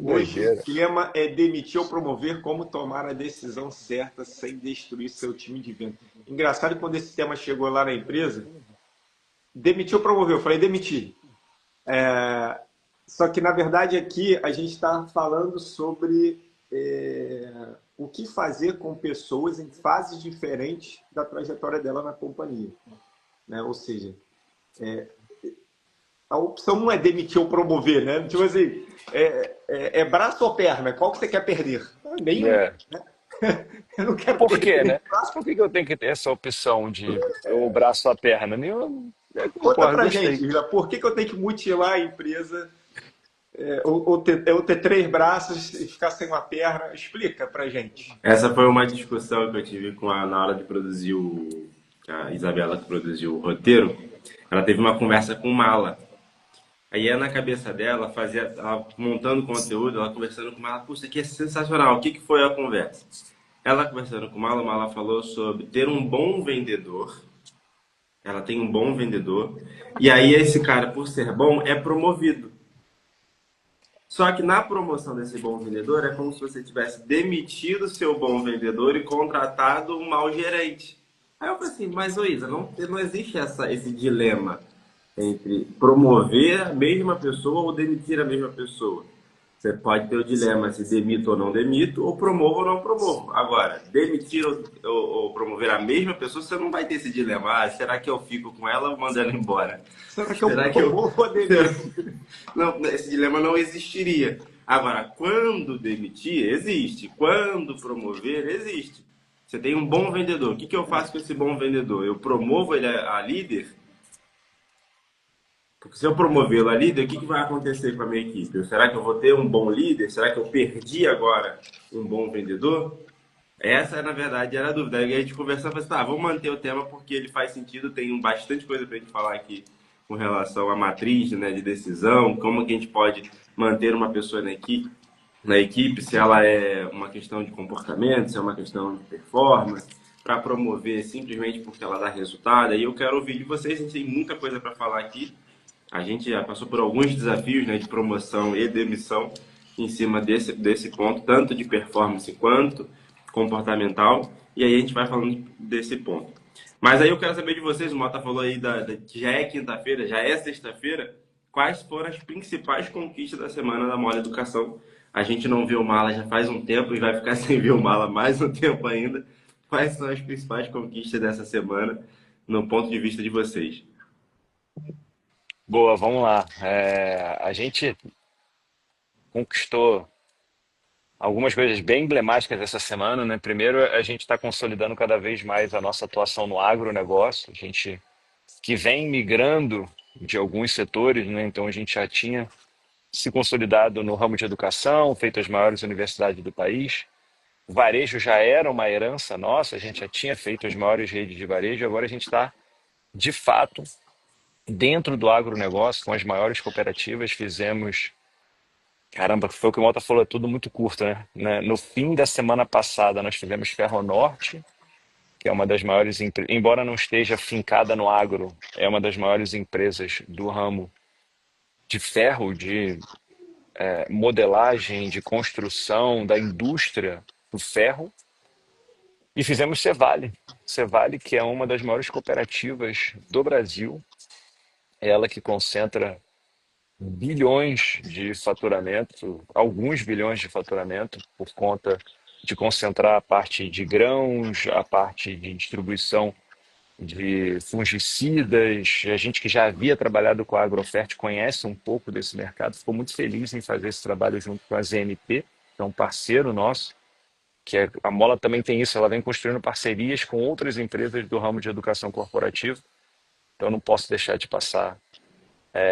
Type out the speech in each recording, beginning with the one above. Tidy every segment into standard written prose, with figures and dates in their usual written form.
Hoje o doideira. tema é demitir ou promover, como tomar a decisão certa sem destruir seu time de venda. Engraçado que quando esse tema chegou lá na empresa, demitir ou promover? Eu falei demitir. Só que na verdade aqui a gente está falando sobre o que fazer com pessoas em fases diferentes da trajetória dela na companhia, né? Ou seja, a opção não é demitir ou promover, né? Tipo assim, é braço ou perna? Qual que você quer perder? Ah, nenhum. É. Eu não quero Por perder quê, nem né? braço. Por que que eu tenho que ter essa opção de o braço à perna? Nenhum, eu Conta concordo, pra gente, gostei. Vila, por que, que eu tenho que mutilar a empresa ou ter três braços e ficar sem uma perna? Explica pra gente. Essa foi uma discussão que eu tive na hora de produzir a Isabela que produziu o roteiro. Ela teve uma conversa com o Mala. Aí na cabeça dela, ela montando conteúdo, ela conversando com o Mala, puxa, isso aqui é sensacional. O que foi a conversa? Ela conversando com o Mala falou sobre ter um bom vendedor. Ela tem um bom vendedor. E aí esse cara, por ser bom, é promovido. Só que na promoção desse bom vendedor é como se você tivesse demitido o seu bom vendedor e contratado um mau gerente. Aí eu falei assim, mas ô Isa, não existe esse dilema entre promover a mesma pessoa ou demitir a mesma pessoa. Você pode ter o dilema se demito ou não demito, ou promovo ou não promovo. Agora, demitir ou promover a mesma pessoa, você não vai ter esse dilema. Ah, será que eu fico com ela ou mando ela embora? Será que eu Será que eu. promovo ou demito? Não, esse dilema não existiria. Agora, quando demitir, existe. Quando promover, existe. Você tem um bom vendedor. O que eu faço com esse bom vendedor? Eu promovo ele a líder? Porque se eu promovê-lo a líder, o que vai acontecer com a minha equipe? Será que eu vou ter um bom líder? Será que eu perdi agora um bom vendedor? Essa, na verdade, era a dúvida. Aí a gente conversava, assim, tá, vamos manter o tema porque ele faz sentido, tem bastante coisa para a gente falar aqui com relação à matriz, né, de decisão, como que a gente pode manter uma pessoa na equipe, se ela é uma questão de comportamento, se é uma questão de performance, para promover simplesmente porque ela dá resultado. Aí eu quero ouvir de vocês, a gente tem muita coisa para falar aqui. A gente já passou por alguns desafios, né, de promoção e demissão em cima desse ponto, tanto de performance quanto comportamental. E aí a gente vai falando desse ponto. Mas aí eu quero saber de vocês, o Mota falou aí que já é quinta-feira, já é sexta-feira. Quais foram as principais conquistas da semana da Mole Educação? A gente não viu o Mala já faz um tempo e vai ficar sem ver o Mala mais um tempo ainda. Quais são as principais conquistas dessa semana, no ponto de vista de vocês? Boa, vamos lá. A gente conquistou algumas coisas bem emblemáticas essa semana, né? Primeiro, a gente está consolidando cada vez mais a nossa atuação no agronegócio, a gente que vem migrando de alguns setores, né? Então a gente já tinha se consolidado no ramo de educação, feito as maiores universidades do país. O varejo já era uma herança nossa, a gente já tinha feito as maiores redes de varejo, agora a gente está, de fato, dentro do agronegócio, com as maiores cooperativas, fizemos. Caramba, foi o que o Mota falou, é tudo muito curto, né? No fim da semana passada, nós fizemos Ferronorte, que é uma das maiores empresas, embora não esteja fincada no agro, é uma das maiores empresas do ramo de ferro, de modelagem, de construção, da indústria do ferro. E fizemos Cevale. Cevale, que é uma das maiores cooperativas do Brasil, é ela que concentra bilhões de faturamento, alguns bilhões de faturamento, por conta de concentrar a parte de grãos, a parte de distribuição de fungicidas. A gente que já havia trabalhado com a Agrofert conhece um pouco desse mercado, ficou muito feliz em fazer esse trabalho junto com a ZNP, que é um parceiro nosso, a Mola também tem isso, ela vem construindo parcerias com outras empresas do ramo de educação corporativa, então não posso deixar de passar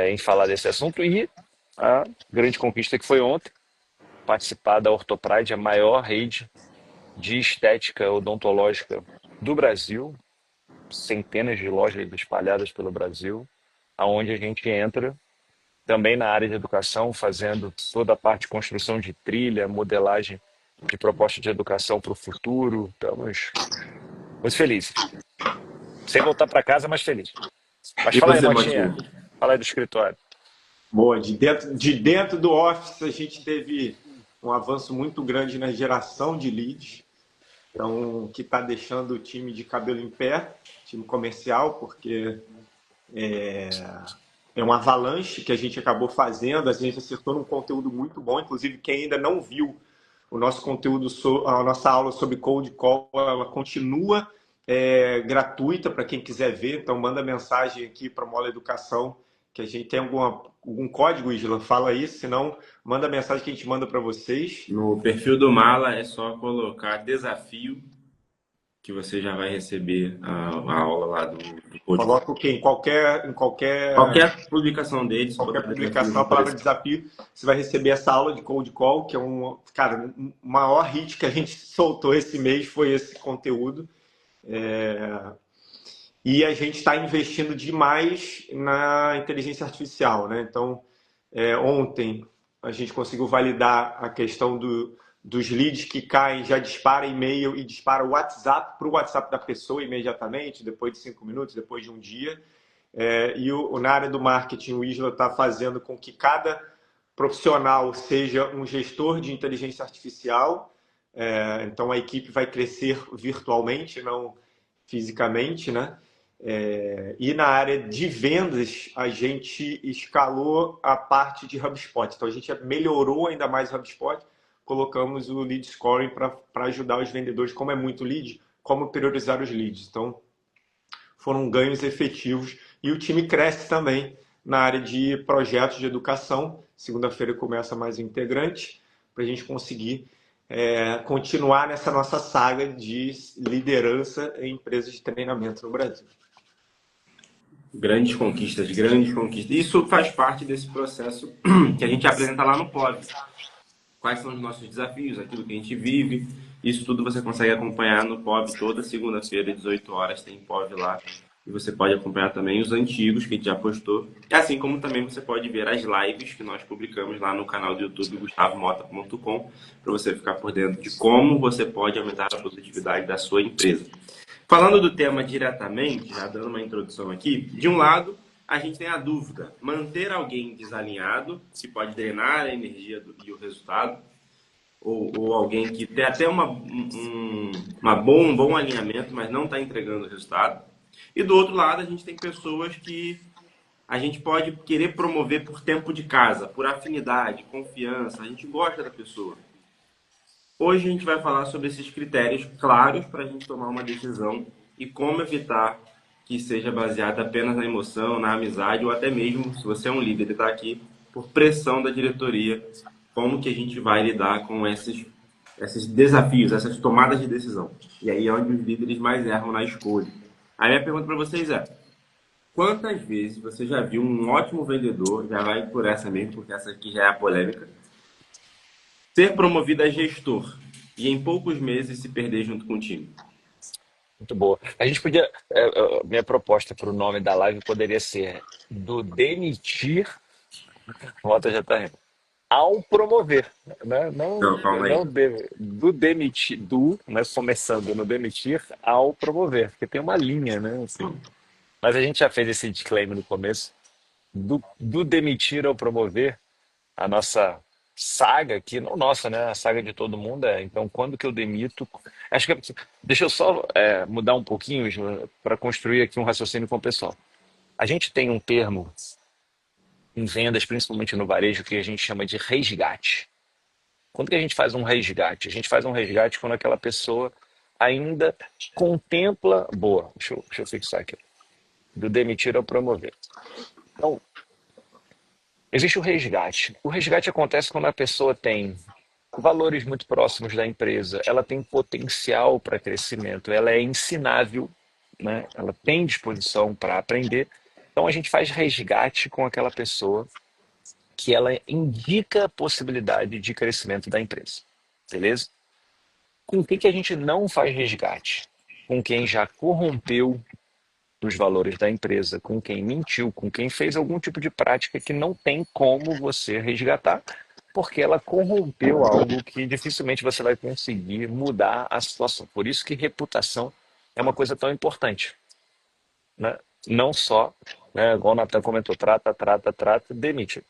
em falar desse assunto. E a grande conquista que foi ontem, participar da Ortopride, a maior rede de estética odontológica do Brasil, centenas de lojas espalhadas pelo Brasil, aonde a gente entra também na área de educação, fazendo toda a parte de construção de trilha, modelagem de proposta de educação para o futuro. Estamos muito felizes. Sem voltar para casa, mas feliz. Mas E fala aí, você, Motinha. Motinha? Fala aí do escritório. Boa, de dentro do Office a gente teve um avanço muito grande na geração de leads, então que está deixando o time de cabelo em pé, time comercial, porque é uma avalanche que a gente acabou fazendo, a gente acertou num conteúdo muito bom, inclusive quem ainda não viu o nosso conteúdo, a nossa aula sobre Cold Call, ela continua gratuita para quem quiser ver, então manda mensagem aqui para a Mola Educação, que a gente tem algum código, Isla, fala isso, senão manda mensagem que a gente manda para vocês. No perfil do Mala é só colocar desafio que você já vai receber a aula lá do Code. Coloca o quê? Qualquer publicação dele, se Qualquer botar desafio, publicação, vai a palavra aparecer. desafio, você vai receber essa aula de Cold Call, que é cara, o maior hit que a gente soltou esse mês foi esse conteúdo. E a gente está investindo demais na inteligência artificial, né? Então, ontem a gente conseguiu validar a questão dos leads que caem, já dispara e-mail e dispara o WhatsApp para o WhatsApp da pessoa imediatamente, depois de 5 minutos, depois de um dia. Na área do marketing, o Isla está fazendo com que cada profissional seja um gestor de inteligência artificial. Então, a equipe vai crescer virtualmente, não fisicamente, né? E na área de vendas, a gente escalou a parte de HubSpot. Então, a gente melhorou ainda mais o HubSpot, colocamos o lead scoring para ajudar os vendedores, como é muito lead, como priorizar os leads. Então, foram ganhos efetivos. E o time cresce também na área de projetos de educação. Segunda-feira começa mais um integrante, para a gente conseguir continuar nessa nossa saga de liderança em empresas de treinamento no Brasil. Grandes conquistas, grandes conquistas. Isso faz parte desse processo que a gente apresenta lá no POV. Quais são os nossos desafios, aquilo que a gente vive. Isso tudo você consegue acompanhar no POV toda segunda-feira, 18 horas, tem POV lá. E você pode acompanhar também os antigos que a gente já postou. Assim como também você pode ver as lives que nós publicamos lá no canal do YouTube gustavomota.com, para você ficar por dentro de como você pode aumentar a produtividade da sua empresa. Falando do tema diretamente, já dando uma introdução aqui, de um lado, a gente tem a dúvida: manter alguém desalinhado, que pode drenar a energia e o resultado, ou alguém que tem até um bom alinhamento, mas não está entregando o resultado. E do outro lado, a gente tem pessoas que a gente pode querer promover por tempo de casa, por afinidade, confiança, a gente gosta da pessoa. Hoje a gente vai falar sobre esses critérios claros para a gente tomar uma decisão e como evitar que seja baseada apenas na emoção, na amizade ou até mesmo, se você é um líder e está aqui, por pressão da diretoria, como que a gente vai lidar com esses desafios, essas tomadas de decisão. E aí é onde os líderes mais erram na escolha. A minha pergunta para vocês é: quantas vezes você já viu um ótimo vendedor, já vai por essa mesmo, porque essa aqui já é a polêmica, ser promovido a gestor e em poucos meses se perder junto com o time? Muito boa. A gente podia. Minha proposta para o nome da live poderia ser do demitir. O Rota já está rindo. Ao promover, né? Não, Não, calma aí. não do demitir, né? Começando no demitir ao promover, porque tem uma linha, né? Assim. Mas a gente já fez esse disclaimer no começo. Do demitir ao promover, a nossa saga aqui, não nossa, né? A saga de todo mundo é. Então, quando que eu demito? Acho que deixa eu só mudar um pouquinho para construir aqui um raciocínio com o pessoal. A gente tem um termo em vendas, principalmente no varejo, que a gente chama de resgate. Quando que a gente faz um resgate? A gente faz um resgate quando aquela pessoa ainda contempla. Boa, deixa eu fixar aqui. Do demitir ao promover. Então, existe o resgate. O resgate acontece quando a pessoa tem valores muito próximos da empresa, ela tem potencial para crescimento, ela é ensinável, né? Ela tem disposição para aprender. Então a gente faz resgate com aquela pessoa que ela indica a possibilidade de crescimento da empresa. Beleza? Com quem que a gente não faz resgate? Com quem já corrompeu os valores da empresa, com quem mentiu, com quem fez algum tipo de prática que não tem como você resgatar, porque ela corrompeu algo que dificilmente você vai conseguir mudar a situação. Por isso que reputação é uma coisa tão importante, né? Não só, né, igual o Natan comentou, trata, demite.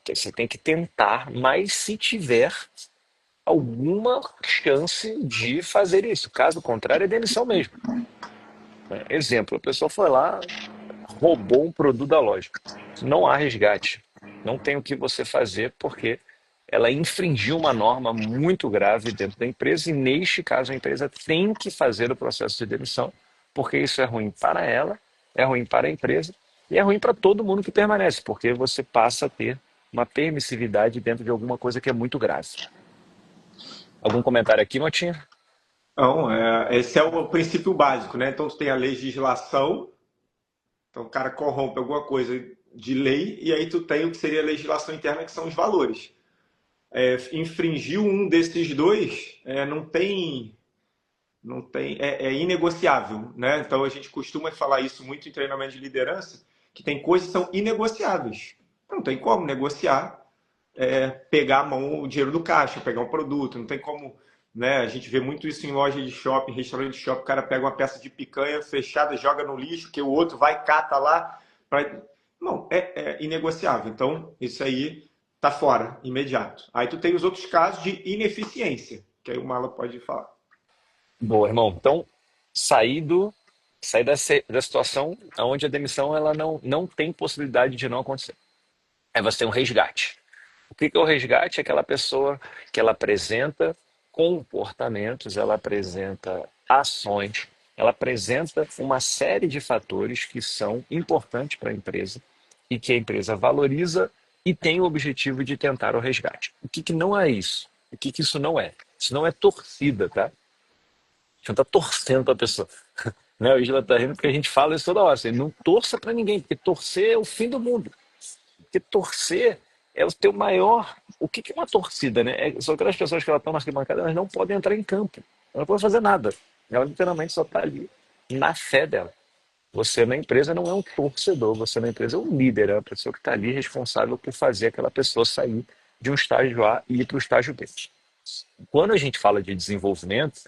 Você tem que tentar, mas se tiver alguma chance de fazer isso. Caso contrário, é demissão mesmo, né? Exemplo, a pessoa foi lá, roubou um produto da loja. Não há resgate. Não tem o que você fazer porque ela infringiu uma norma muito grave dentro da empresa e, neste caso, a empresa tem que fazer o processo de demissão porque isso é ruim para ela, é ruim para a empresa e é ruim para todo mundo que permanece, porque você passa a ter uma permissividade dentro de alguma coisa que é muito grave. Algum comentário aqui, Motinha? Então, esse é o princípio básico, né? Então, tu tem a legislação, então o cara corrompe alguma coisa de lei, e aí tu tem o que seria a legislação interna, que são os valores. Infringiu um desses dois, é inegociável, né? Então a gente costuma falar isso muito em treinamento de liderança, que tem coisas que são inegociáveis. Não tem como negociar, pegar a mão o dinheiro do caixa, pegar um produto, não tem como, né? A gente vê muito isso em loja de shopping, restaurante de shopping, o cara pega uma peça de picanha fechada, joga no lixo, que o outro vai cata lá, não, é inegociável. Então isso aí tá fora, imediato. Aí tu tem os outros casos de ineficiência, que aí o Mala pode falar. Boa, irmão. Então, sair do, sair da situação onde a demissão ela não tem possibilidade de não acontecer. Aí você tem um resgate. O que que é o resgate? É aquela pessoa que ela apresenta comportamentos, ela apresenta ações, ela apresenta uma série de fatores que são importantes para a empresa e que a empresa valoriza e tem o objetivo de tentar o resgate. O que que não é isso? O que que isso não é? Isso não é torcida, tá? A gente não está torcendo para a pessoa. Né? O Isla tá rindo porque a gente fala isso toda hora. Assim, não torça para ninguém, porque torcer é o fim do mundo. Porque torcer é o teu maior. O que que é uma torcida, né? São aquelas pessoas que elas estão na arquibancada, elas não podem entrar em campo. Ela não pode fazer nada. Ela literalmente só está ali na fé dela. Você na empresa não é um torcedor, você na empresa é um líder, é uma pessoa que está ali responsável por fazer aquela pessoa sair de um estágio A e ir para o estágio B. Quando a gente fala de desenvolvimento,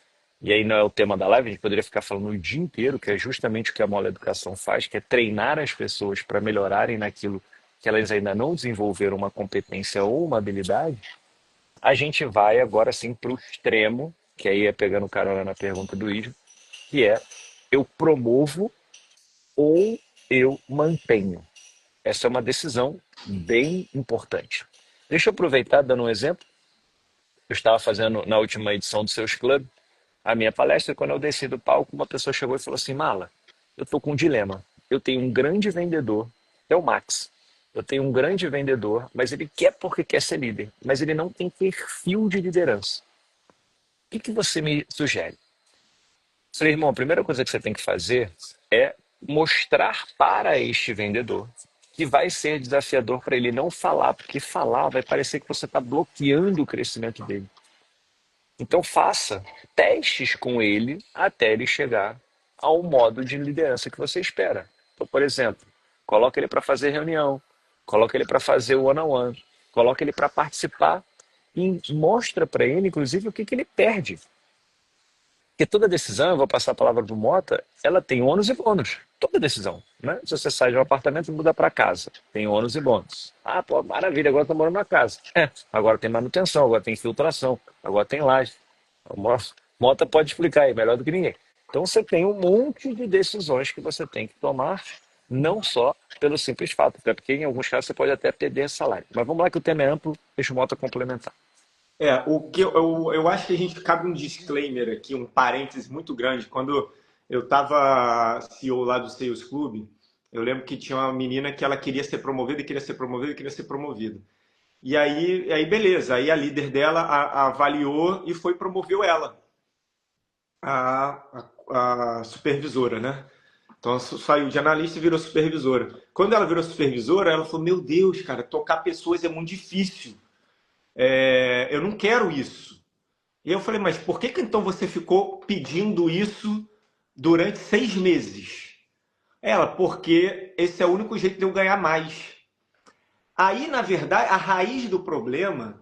e aí não é o tema da live, a gente poderia ficar falando o dia inteiro, que é justamente o que a Mola Educação faz, que é treinar as pessoas para melhorarem naquilo que elas ainda não desenvolveram uma competência ou uma habilidade. A gente vai agora sim para o extremo, que aí é pegando carona na pergunta do Ismo, que é eu promovo ou eu mantenho. Essa é uma decisão bem importante. Deixa eu aproveitar dando um exemplo. Eu estava fazendo na última edição do Seus Club a minha palestra, e quando eu desci do palco, uma pessoa chegou e falou assim: Mala, eu estou com um dilema. Eu tenho um grande vendedor, é o Max. Eu tenho um grande vendedor, mas ele quer porque quer ser líder, mas ele não tem perfil de liderança. O que que você me sugere? Eu falei, irmão, a primeira coisa que você tem que fazer é mostrar para este vendedor que vai ser desafiador para ele não falar, porque falar vai parecer que você está bloqueando o crescimento dele. Então faça testes com ele até ele chegar ao modo de liderança que você espera. Então, por exemplo, coloca ele para fazer reunião, coloca ele para fazer o one-on-one, coloca ele para participar e mostra para ele, inclusive, o que que ele perde. Porque toda decisão, eu vou passar a palavra para o Mota, ela tem ônus e bônus. Toda decisão, né? Se você sai de um apartamento e muda para casa, tem ônus e bônus. Ah, pô, maravilha, agora estou morando na casa. Agora tem manutenção, agora tem filtração, agora tem laje. O Mota pode explicar aí melhor do que ninguém. Então você tem um monte de decisões que você tem que tomar, não só pelo simples fato, até porque em alguns casos você pode até perder salário. Mas vamos lá que o tema é amplo, deixa o Mota complementar. O que eu acho que a gente cabe um disclaimer aqui, um parênteses muito grande. Quando eu estava CEO lá do Sales Club, eu lembro que tinha uma menina que ela queria ser promovida, e queria ser promovida, e queria ser promovida. E aí beleza, aí a líder dela avaliou e foi promoveu ela, a supervisora, né? Então ela saiu de analista e virou supervisora. Quando ela virou supervisora, ela falou: Meu Deus, cara, tocar pessoas é muito difícil. Eu não quero isso. E eu falei: Mas por que que então você ficou pedindo isso durante 6 meses? Ela: Porque esse é o único jeito de eu ganhar mais. Aí, na verdade, a raiz do problema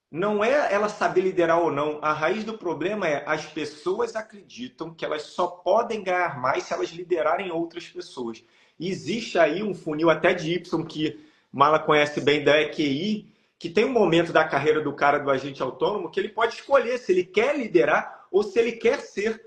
não é ela saber liderar ou não. A raiz do problema é as pessoas acreditam que elas só podem ganhar mais se elas liderarem outras pessoas. E existe aí um funil até de Y que Mala conhece bem da EQI, que tem um momento da carreira do cara do agente autônomo que ele pode escolher se ele quer liderar ou se ele quer ser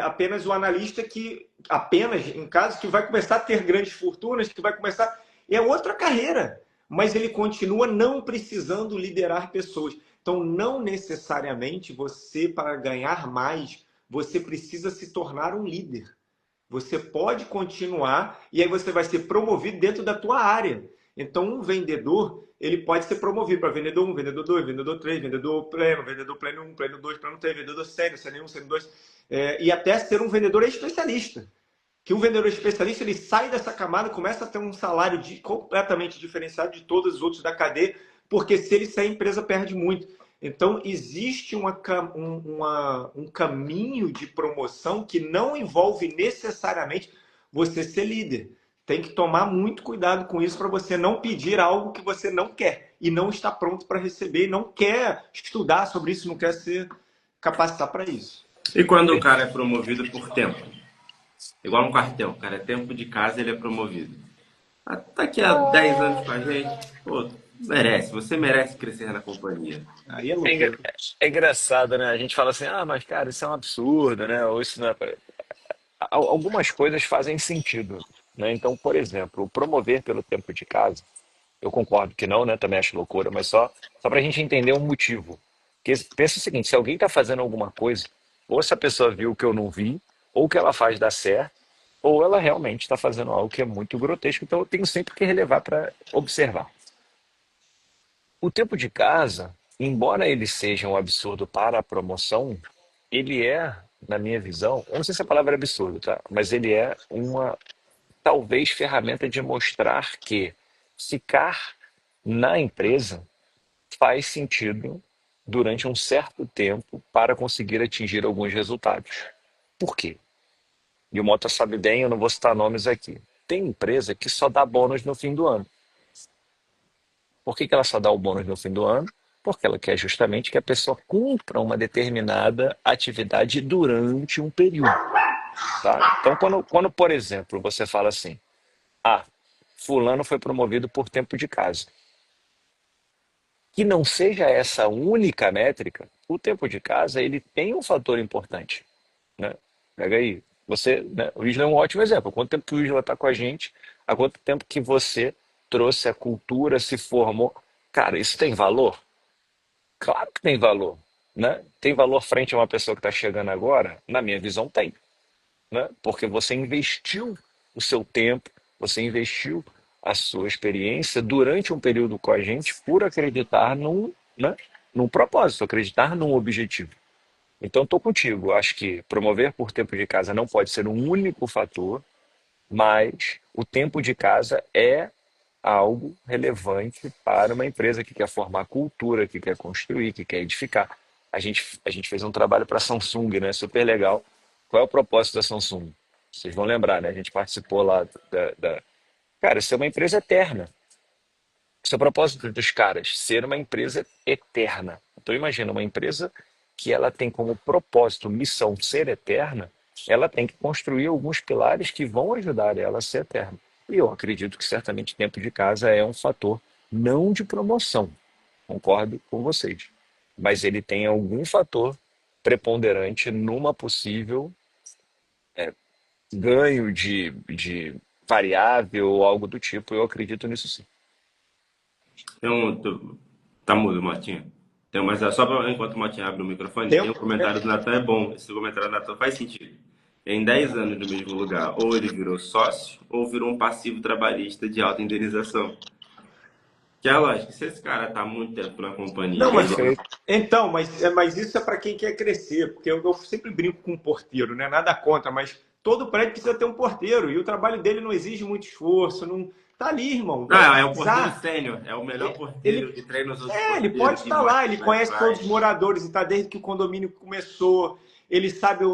apenas o analista que, apenas em caso, que vai começar a ter grandes fortunas, que vai começar... É outra carreira, mas ele continua não precisando liderar pessoas. Então, não necessariamente você, para ganhar mais, você precisa se tornar um líder. Você pode continuar e aí você vai ser promovido dentro da tua área. Então, um vendedor, ele pode ser promovido para vendedor 1, vendedor 2, vendedor 3, vendedor pleno 1, pleno 2, pleno 3, vendedor sênior, sênior 1, sênior 2, e até ser um vendedor especialista. Que o vendedor especialista, ele sai dessa camada, começa a ter um salário completamente diferenciado de todos os outros da cadeia, porque se ele sair, a empresa perde muito. Então, existe um caminho de promoção que não envolve necessariamente você ser líder. Tem que tomar muito cuidado com isso para você não pedir algo que você não quer e não está pronto para receber, e não quer estudar sobre isso, não quer se capacitar para isso. E quando o cara é promovido por tempo? Igual um quartel, o cara é tempo de casa, ele é promovido. Tá aqui há 10 anos com a gente, pô, merece, você merece crescer na companhia. Aí é É, loucura. é engraçado, né? A gente fala assim, ah, mas cara, isso é um absurdo, né? Ou isso não é... Algumas coisas fazem sentido, né? Então, por exemplo, o promover pelo tempo de casa, eu concordo que não, né? Também acho loucura, mas só para a gente entender um motivo. Porque pensa o seguinte, se alguém está fazendo alguma coisa, ou essa pessoa viu o que eu não vi, ou o que ela faz dá certo, ou ela realmente está fazendo algo que é muito grotesco, então eu tenho sempre que relevar para observar. O tempo de casa, embora ele seja um absurdo para a promoção, ele é, na minha visão, eu não sei se a palavra é absurdo, tá? Mas ele é uma, talvez, ferramenta de mostrar que ficar na empresa faz sentido durante um certo tempo para conseguir atingir alguns resultados. Por quê? E o Mota sabe bem, eu não vou citar nomes aqui. Tem empresa que só dá bônus no fim do ano. Por que que ela só dá o bônus no fim do ano? Porque ela quer justamente que a pessoa cumpra uma determinada atividade durante um período, tá? Então, quando, por exemplo, você fala assim, ah, fulano foi promovido por tempo de casa. Que não seja essa a única métrica, o tempo de casa ele tem um fator importante, né? Pega aí, você, né? O Isla é um ótimo exemplo. Há quanto tempo que o Isla está com a gente? Há quanto tempo que você trouxe a cultura, se formou? Cara, isso tem valor? Claro que tem valor, né? Tem valor frente a uma pessoa que está chegando agora? Na minha visão, tem, né? Porque você investiu o seu tempo, você investiu a sua experiência durante um período com a gente por acreditar num, né, num propósito, acreditar num objetivo. Então, estou contigo. Acho que promover por tempo de casa não pode ser um único fator, mas o tempo de casa é algo relevante para uma empresa que quer formar cultura, que quer construir, que quer edificar. A gente fez um trabalho para a Samsung, né? Super legal. Qual é o propósito da Samsung? Vocês vão lembrar, né? A gente participou lá da... Cara, ser uma empresa eterna. Esse é o propósito dos caras, ser uma empresa eterna. Então imagina, uma empresa que ela tem como propósito, missão ser eterna, ela tem que construir alguns pilares que vão ajudar ela a ser eterna. E eu acredito que certamente tempo de casa é um fator não de promoção, concordo com vocês, mas ele tem algum fator preponderante numa possível ganho de variável ou algo do tipo. Eu acredito nisso sim. Tem tá mudo, Martinho. Mas só enquanto o Martinho abre o microfone, tem um Tempo, comentário do Natan, é bom. Esse comentário do Natan faz sentido. Em 10 anos no mesmo lugar, ou ele virou sócio, ou virou um passivo trabalhista de alta indenização. Que é lógico, se esse cara tá muito tempo na companhia, não, mas Perfeito. então, mas isso é para quem quer crescer, porque eu sempre brinco com o porteiro, né? Nada contra, mas todo prédio precisa ter um porteiro e o trabalho dele não exige muito esforço, não tá ali, irmão, vai não, é o porteiro precisar. sênior, é o melhor porteiro Ele, que treina os outros ele pode porteiros, que estar lá, mostra ele como é que conhece todos os faz. moradores e tá desde que o condomínio começou, ele sabe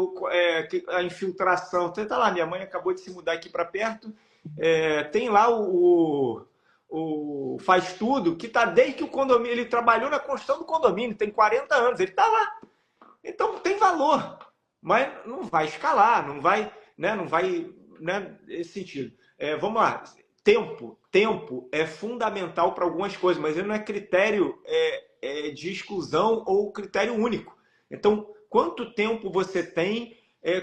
a infiltração. Então, tá lá, minha mãe acabou de se mudar aqui para perto, tem lá o faz tudo, que tá desde que o condomínio, ele trabalhou na construção do condomínio, tem 40 anos, ele tá lá. Então tem valor, mas não vai escalar, não vai, né, esse sentido. Vamos lá. tempo é fundamental para algumas coisas, mas ele não é critério de exclusão ou critério único. Então, quanto tempo você tem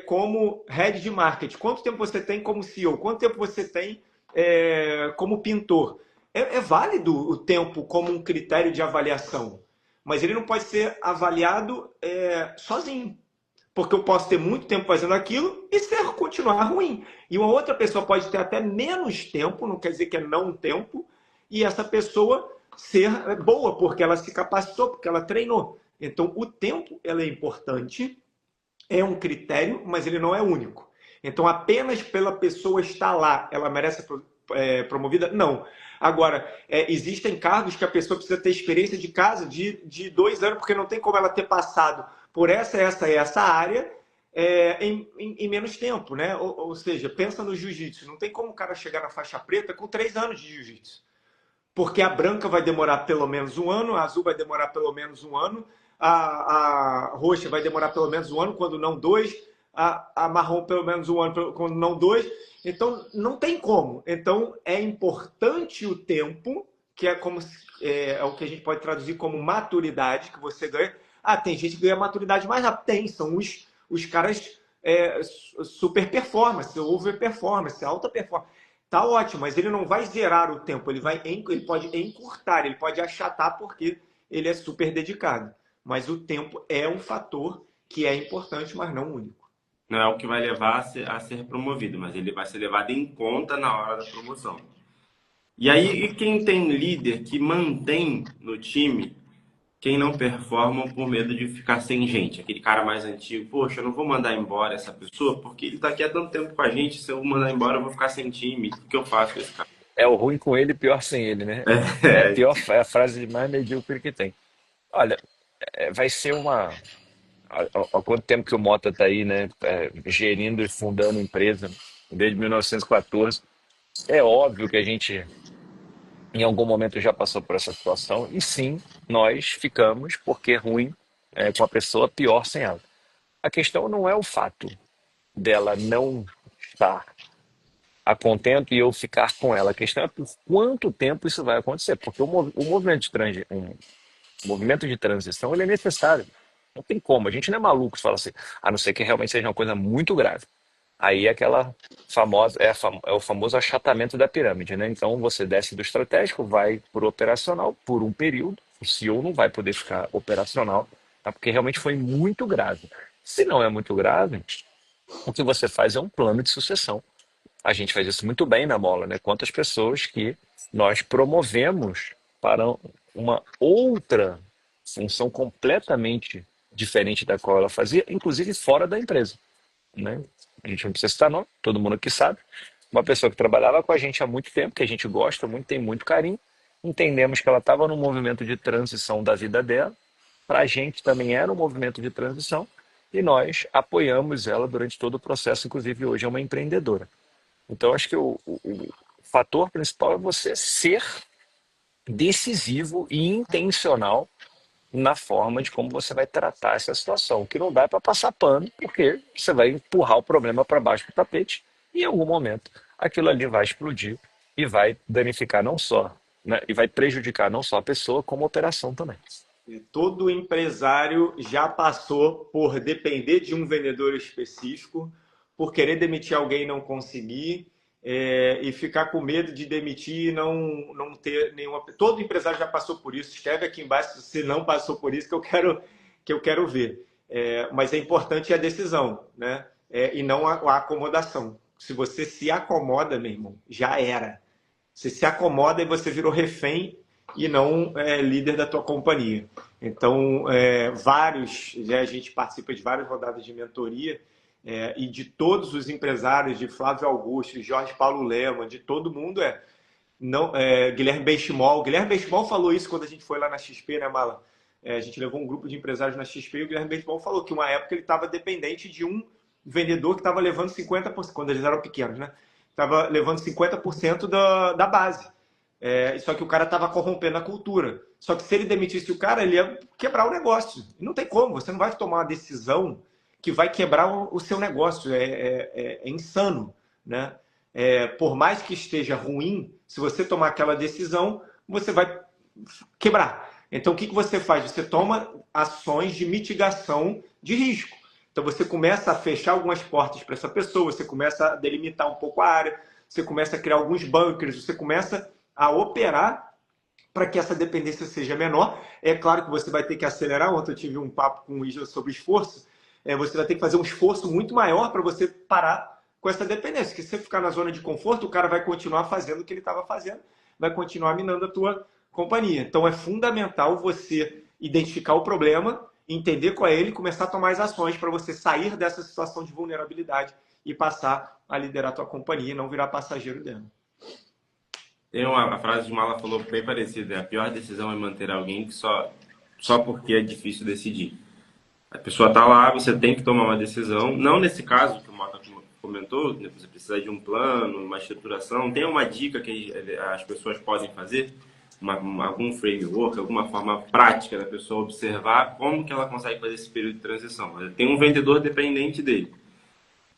como head de marketing? Quanto tempo você tem como CEO? Quanto tempo você tem como pintor? É válido o tempo como um critério de avaliação, mas ele não pode ser avaliado sozinho. Porque eu posso ter muito tempo fazendo aquilo e continuar ruim. E uma outra pessoa pode ter até menos tempo, não quer dizer que é não tempo, e essa pessoa ser boa, porque ela se capacitou, porque ela treinou. Então, o tempo ela é importante, é um critério, mas ele não é único. Então, apenas pela pessoa estar lá, ela merece ser promovida? Não. Agora, existem cargos que a pessoa precisa ter experiência de casa de 2 anos, porque não tem como ela ter passado por essa área em menos tempo, né? Ou seja, pensa no jiu-jitsu. Não tem como o cara chegar na faixa preta com 3 anos de jiu-jitsu. Porque a branca vai demorar pelo menos 1 ano, a azul vai demorar pelo menos 1 ano, a roxa vai demorar pelo menos 1 ano, quando não 2, a marrom pelo menos 1 ano, quando não 2. Então, não tem como. Então, é importante o tempo, que é o que a gente pode traduzir como maturidade, que você ganha. Tem gente que ganha maturidade mais rápido. Tem, são os caras super performance, over performance, alta performance. Tá ótimo, mas ele não vai zerar o tempo, ele pode encurtar, ele pode achatar porque ele é super dedicado. Mas o tempo é um fator que é importante, mas não único. Não é o que vai levar a ser promovido, mas ele vai ser levado em conta na hora da promoção. E aí, e quem tem líder que mantém no time quem não performa por medo de ficar sem gente? Aquele cara mais antigo, poxa, eu não vou mandar embora essa pessoa porque ele tá aqui há tanto tempo com a gente, se eu mandar embora eu vou ficar sem time. O que eu faço com esse cara? É o ruim com ele, pior sem ele, né? É a pior, é a frase mais medíocre que tem. Olha, vai ser uma. Há quanto tempo que o Mota está aí, né? Gerindo e fundando empresa, desde 1914. É óbvio que a gente, em algum momento, já passou por essa situação. E sim, nós ficamos, porque é ruim com a pessoa, pior sem ela. A questão não é o fato dela não estar a contento e eu ficar com ela. A questão é por quanto tempo isso vai acontecer. Porque o movimento de transição ele é necessário. Não tem como. A gente não é maluco se fala assim, a não ser que realmente seja uma coisa muito grave. Aí é aquela famosa, é o famoso achatamento da pirâmide, né? Então você desce do estratégico, vai para o operacional por um período. O CEO não vai poder ficar operacional, tá? Porque realmente foi muito grave. Se não é muito grave, o que você faz é um plano de sucessão. A gente faz isso muito bem na Mola, né? Quantas pessoas que nós promovemos para uma outra função completamente diferente da qual ela fazia, inclusive fora da empresa, né? A gente não precisa citar nome, todo mundo aqui sabe. Uma pessoa que trabalhava com a gente há muito tempo, que a gente gosta muito, tem muito carinho, entendemos que ela estava num movimento de transição da vida dela, para a gente também era um movimento de transição, e nós apoiamos ela durante todo o processo, inclusive hoje é uma empreendedora. Então, acho que o fator principal é você ser decisivo e intencional na forma de como você vai tratar essa situação. O que não dá é para passar pano, porque você vai empurrar o problema para baixo do tapete e em algum momento aquilo ali vai explodir e vai danificar não só, né, e vai prejudicar não só a pessoa, como a operação também. Todo empresário já passou por depender de um vendedor específico, por querer demitir alguém e não conseguir, e ficar com medo de demitir e não ter nenhuma. Todo empresário já passou por isso. Escreve aqui embaixo se você não passou por isso, que eu quero ver. Mas é importante a decisão, né? E não a acomodação. Se você se acomoda, meu irmão, já era. Você se acomoda e você virou refém e não líder da tua companhia. Então, a gente participa de várias rodadas de mentoria e de todos os empresários, de Flávio Augusto, de Jorge Paulo Lema, de todo mundo, Guilherme Benchimol. O Guilherme Benchimol falou isso quando a gente foi lá na XP, né, Mala? A gente levou um grupo de empresários na XP e o Guilherme Benchimol falou que uma época ele estava dependente de um vendedor que estava levando 50%, quando eles eram pequenos, né? Estava levando 50% da base. Só que o cara estava corrompendo a cultura. Só que se ele demitisse o cara, ele ia quebrar o negócio. E não tem como, você não vai tomar uma decisão que vai quebrar o seu negócio. É insano, né? por mais que esteja ruim, se você tomar aquela decisão, você vai quebrar. Então, o que você faz? Você toma ações de mitigação de risco. Então, você começa a fechar algumas portas para essa pessoa, você começa a delimitar um pouco a área, você começa a criar alguns bunkers, você começa a operar para que essa dependência seja menor. É claro que você vai ter que acelerar. Ontem eu tive um papo com o Isla sobre esforço. Você vai ter que fazer um esforço muito maior para você parar com essa dependência. Porque se você ficar na zona de conforto, o cara vai continuar fazendo o que ele estava fazendo, vai continuar minando a tua companhia. Então é fundamental você identificar o problema, entender qual é ele e começar a tomar as ações para você sair dessa situação de vulnerabilidade e passar a liderar a tua companhia e não virar passageiro dela. Tem uma frase de Mala falou bem parecida: a pior decisão é manter alguém que só porque é difícil decidir. A pessoa está lá, você tem que tomar uma decisão. Não nesse caso que o Mota comentou, né, você precisa de um plano, uma estruturação. Tem uma dica que as pessoas podem fazer, algum framework, alguma forma prática da pessoa observar como que ela consegue fazer esse período de transição. Tem um vendedor dependente dele.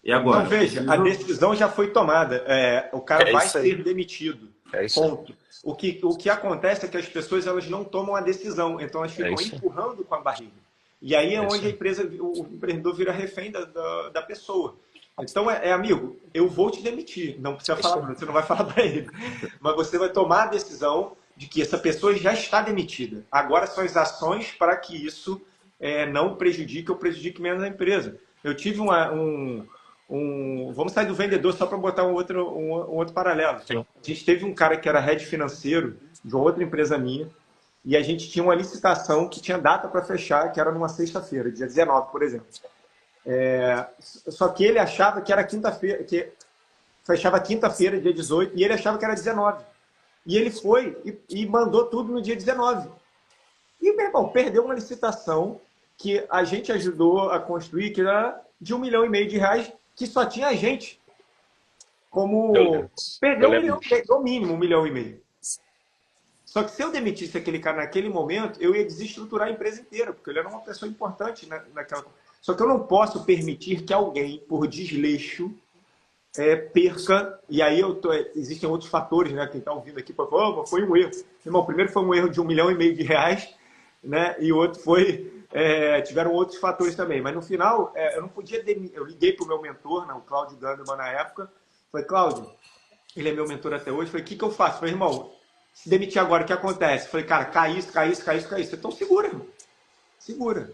E agora? Então, veja, a decisão já foi tomada. O cara vai ser demitido. Ponto. O que acontece é que as pessoas elas não tomam a decisão, então elas ficam empurrando com a barriga. E aí é onde o empreendedor vira refém da pessoa. Então, amigo, eu vou te demitir. Não precisa falar, você não vai falar para ele. Mas você vai tomar a decisão de que essa pessoa já está demitida. Agora são as ações para que isso não prejudique ou prejudique menos a empresa. Eu tive vamos sair do vendedor só para botar um outro paralelo. Sim. A gente teve um cara que era head financeiro de uma outra empresa minha e a gente tinha uma licitação que tinha data para fechar, que era numa sexta-feira, dia 19, por exemplo. Só que ele achava que era quinta-feira, que fechava quinta-feira, dia 18, e ele achava que era 19. E ele foi e mandou tudo no dia 19. E, meu irmão, perdeu uma licitação que a gente ajudou a construir, que era de R$1,5 milhão, que só tinha a gente como... Perdeu no mínimo R$1,5 milhão. Só que se eu demitisse aquele cara naquele momento, eu ia desestruturar a empresa inteira, porque ele era uma pessoa importante naquela... Só que eu não posso permitir que alguém, por desleixo, perca... E aí existem outros fatores, né? Quem está ouvindo aqui para falar, foi um erro. Irmão, primeiro foi um erro de R$1,5 milhão, né? E o outro foi... tiveram outros fatores também. Mas no final, eu não podia demitir. Eu liguei para o meu mentor, né, o Cláudio Ganderman, na época. Falei, Cláudio, ele é meu mentor até hoje. Falei, o que eu faço? Falei, irmão, se demitir agora, o que acontece? Falei, cara, cai isso. Então segura, irmão. Segura.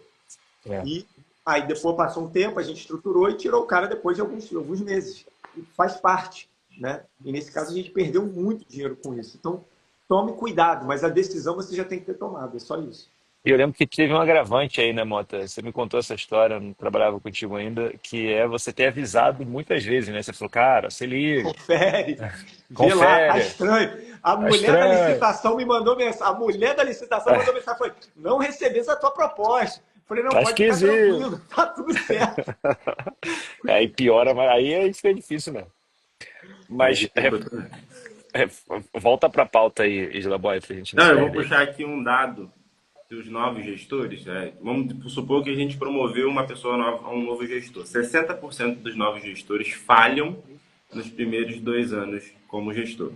E aí depois passou um tempo, a gente estruturou e tirou o cara depois de alguns meses. E faz parte, né? E nesse caso a gente perdeu muito dinheiro com isso. Então tome cuidado, mas a decisão você já tem que ter tomado, é só isso. E eu lembro que teve um agravante aí, né, Mota? Você me contou essa história, não trabalhava contigo ainda, que é você ter avisado muitas vezes, né? Você falou, cara, se liga. Confere. Vê lá, tá estranho. A mulher da licitação me mandou mensagem. A mulher da licitação mandou mensagem. Foi, não recebes a tua proposta. Falei, não, pode ficar tranquilo, tá tudo certo. Aí piora, mas aí fica difícil, né? Mas volta pra pauta aí, Isla Boy, pra gente não eu vou puxar aqui um dado dos novos gestores. Vamos supor que a gente promoveu uma pessoa nova, um novo gestor. 60% dos novos gestores falham nos primeiros 2 anos como gestor.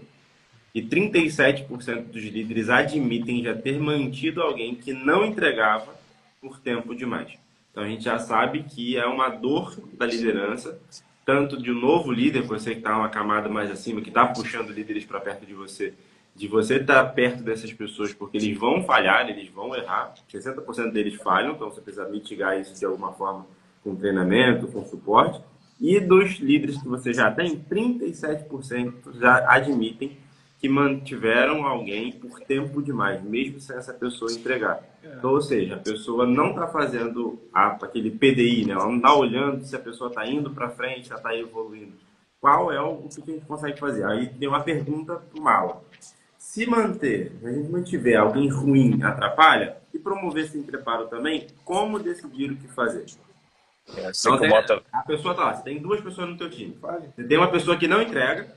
E 37% dos líderes admitem já ter mantido alguém que não entregava por tempo demais. Então a gente já sabe que é uma dor da liderança, tanto de um novo líder, você que está uma camada mais acima, que está puxando líderes para perto de você estar perto dessas pessoas, porque eles vão falhar, eles vão errar. 60% deles falham, então você precisa mitigar isso de alguma forma com treinamento, com suporte. E dos líderes que você já tem, 37% já admitem que mantiveram alguém por tempo demais, mesmo sem essa pessoa entregar. Então, ou seja, a pessoa não está fazendo aquele PDI, né? Ela não está olhando se a pessoa está indo para frente, se ela está evoluindo. Qual é o que a gente consegue fazer? Aí tem uma pergunta para o Mala. Se a gente mantiver alguém ruim atrapalha, e promover sem preparo também, como decidir o que fazer? Então, a pessoa está lá, você tem 2 pessoas no teu time. Você tem uma pessoa que não entrega,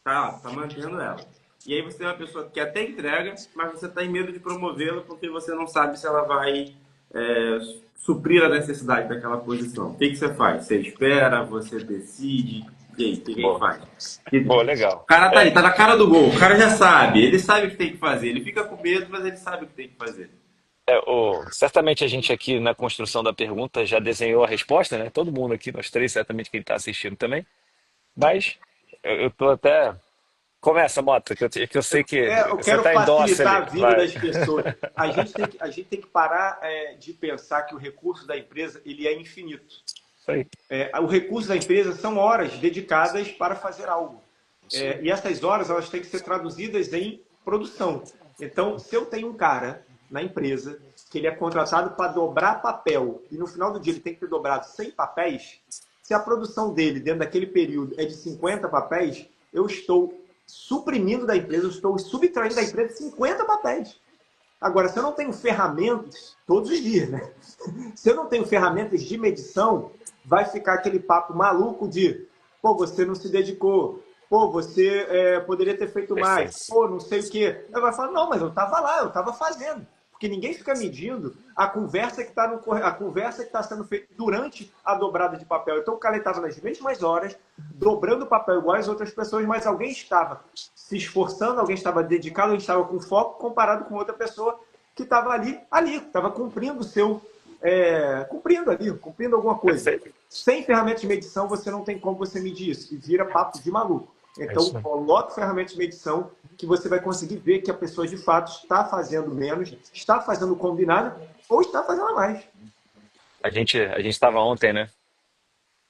tá mantendo ela. E aí você tem uma pessoa que até entrega, mas você está em medo de promovê-la porque você não sabe se ela vai suprir a necessidade daquela posição. O que você faz? Você espera, você decide, E aí, o que que a gente Boa. faz? Boa, O legal. cara tá ali, É, tá na cara do gol, o cara já sabe, ele sabe o que tem que fazer, ele fica com medo, mas ele sabe o que tem que fazer. certamente a gente aqui na construção da pergunta já desenhou a resposta, né? Todo mundo aqui, nós três, certamente quem está assistindo também. Mas eu tô até. Começa, Mota, que eu sei que Eu você quero está em dócil facilitar ali. a vida Vai. das pessoas. A gente tem que parar de pensar que o recurso da empresa ele é infinito. Isso aí. O recurso da empresa são horas dedicadas para fazer algo. E essas horas elas têm que ser traduzidas em produção. Então, se eu tenho um cara na empresa que ele é contratado para dobrar papel e no final do dia ele tem que ter dobrado 100 papéis, se a produção dele dentro daquele período é de 50 papéis, eu estou suprimindo da empresa, eu estou subtraindo da empresa 50 papéis. Agora, se eu não tenho ferramentas, todos os dias, né? Se eu não tenho ferramentas de medição, vai ficar aquele papo maluco de, pô, você não se dedicou, pô, você poderia ter feito mais, Perfeito. pô, não sei o quê. Eu vai falar, não, mas eu estava lá, eu estava fazendo. Porque ninguém fica medindo a conversa que está sendo feita durante a dobrada de papel. Então o cara estava nas mesmas horas, dobrando o papel igual as outras pessoas, mas alguém estava se esforçando, alguém estava dedicado, alguém estava com foco, comparado com outra pessoa que estava ali, estava cumprindo o seu. Cumprindo alguma coisa. Perfeito. Sem ferramentas de medição, você não tem como você medir isso. E vira papo de maluco. É Então, isso aí. coloque ferramentas de medição que você vai conseguir ver que a pessoa de fato está fazendo menos, está fazendo o combinado ou está fazendo a mais. A gente estava ontem, né?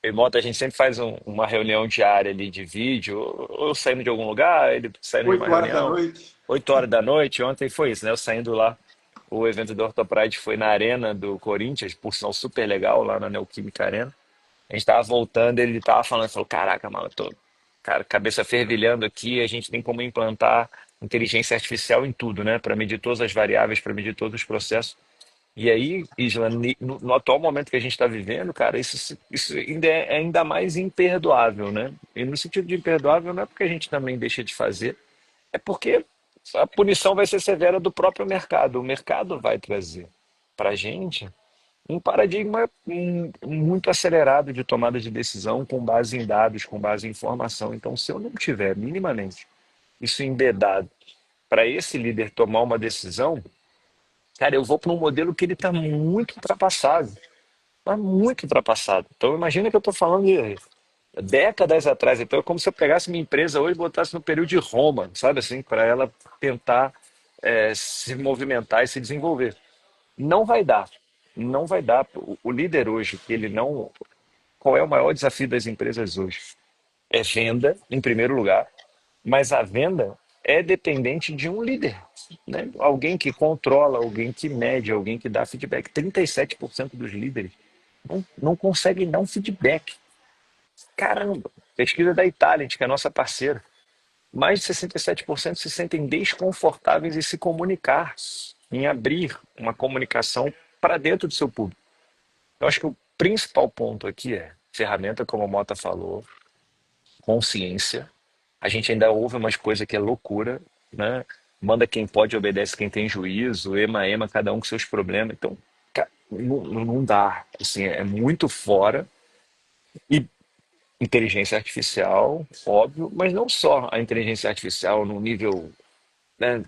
Eu e Mota, a gente sempre faz uma reunião diária ali de vídeo, ou eu saindo de algum lugar, ele saindo de uma 8 horas da reunião, noite. 8 8 horas da noite. Ontem foi isso, né? Eu saindo lá. O evento do Orthopride foi na Arena do Corinthians, por sinal super legal, lá na Neoquímica Arena. A gente tava voltando, ele tava falando, falou, caraca, mano, eu tô, cara, cabeça fervilhando aqui, a gente tem como implantar inteligência artificial em tudo, né? Para medir todas as variáveis, para medir todos os processos. E aí, Isla, no atual momento que a gente está vivendo, cara, isso ainda é ainda mais imperdoável, né? E no sentido de imperdoável não é porque a gente também deixa de fazer, é porque a punição vai ser severa do próprio mercado. O mercado vai trazer para a gente um paradigma muito acelerado de tomada de decisão com base em dados, com base em informação. Então, se eu não tiver minimamente isso embedado para esse líder tomar uma decisão, cara, eu vou para um modelo que ele está muito ultrapassado, mas muito ultrapassado. Então, imagina que eu estou falando de décadas atrás. Então, é como se eu pegasse minha empresa hoje e botasse no período de Roma, sabe assim, para ela tentar se movimentar e se desenvolver. Não vai dar. Não vai dar. O líder hoje, que ele não. Qual é o maior desafio das empresas hoje? É venda, em primeiro lugar, mas a venda é dependente de um líder, né? Alguém que controla, alguém que mede, alguém que dá feedback. 37% dos líderes não conseguem dar um feedback. Caramba! Pesquisa da Itália, que é a nossa parceira. Mais de 67% se sentem desconfortáveis em se comunicar, em abrir uma comunicação para dentro do seu público. Eu acho que o principal ponto aqui é ferramenta, como a Mota falou, consciência. A gente ainda ouve umas coisas que é loucura, né? Manda quem pode, obedece quem tem juízo, ema, cada um com seus problemas. Então, não dá. Assim, é muito fora. E inteligência artificial, óbvio, mas não só a inteligência artificial no nível, né,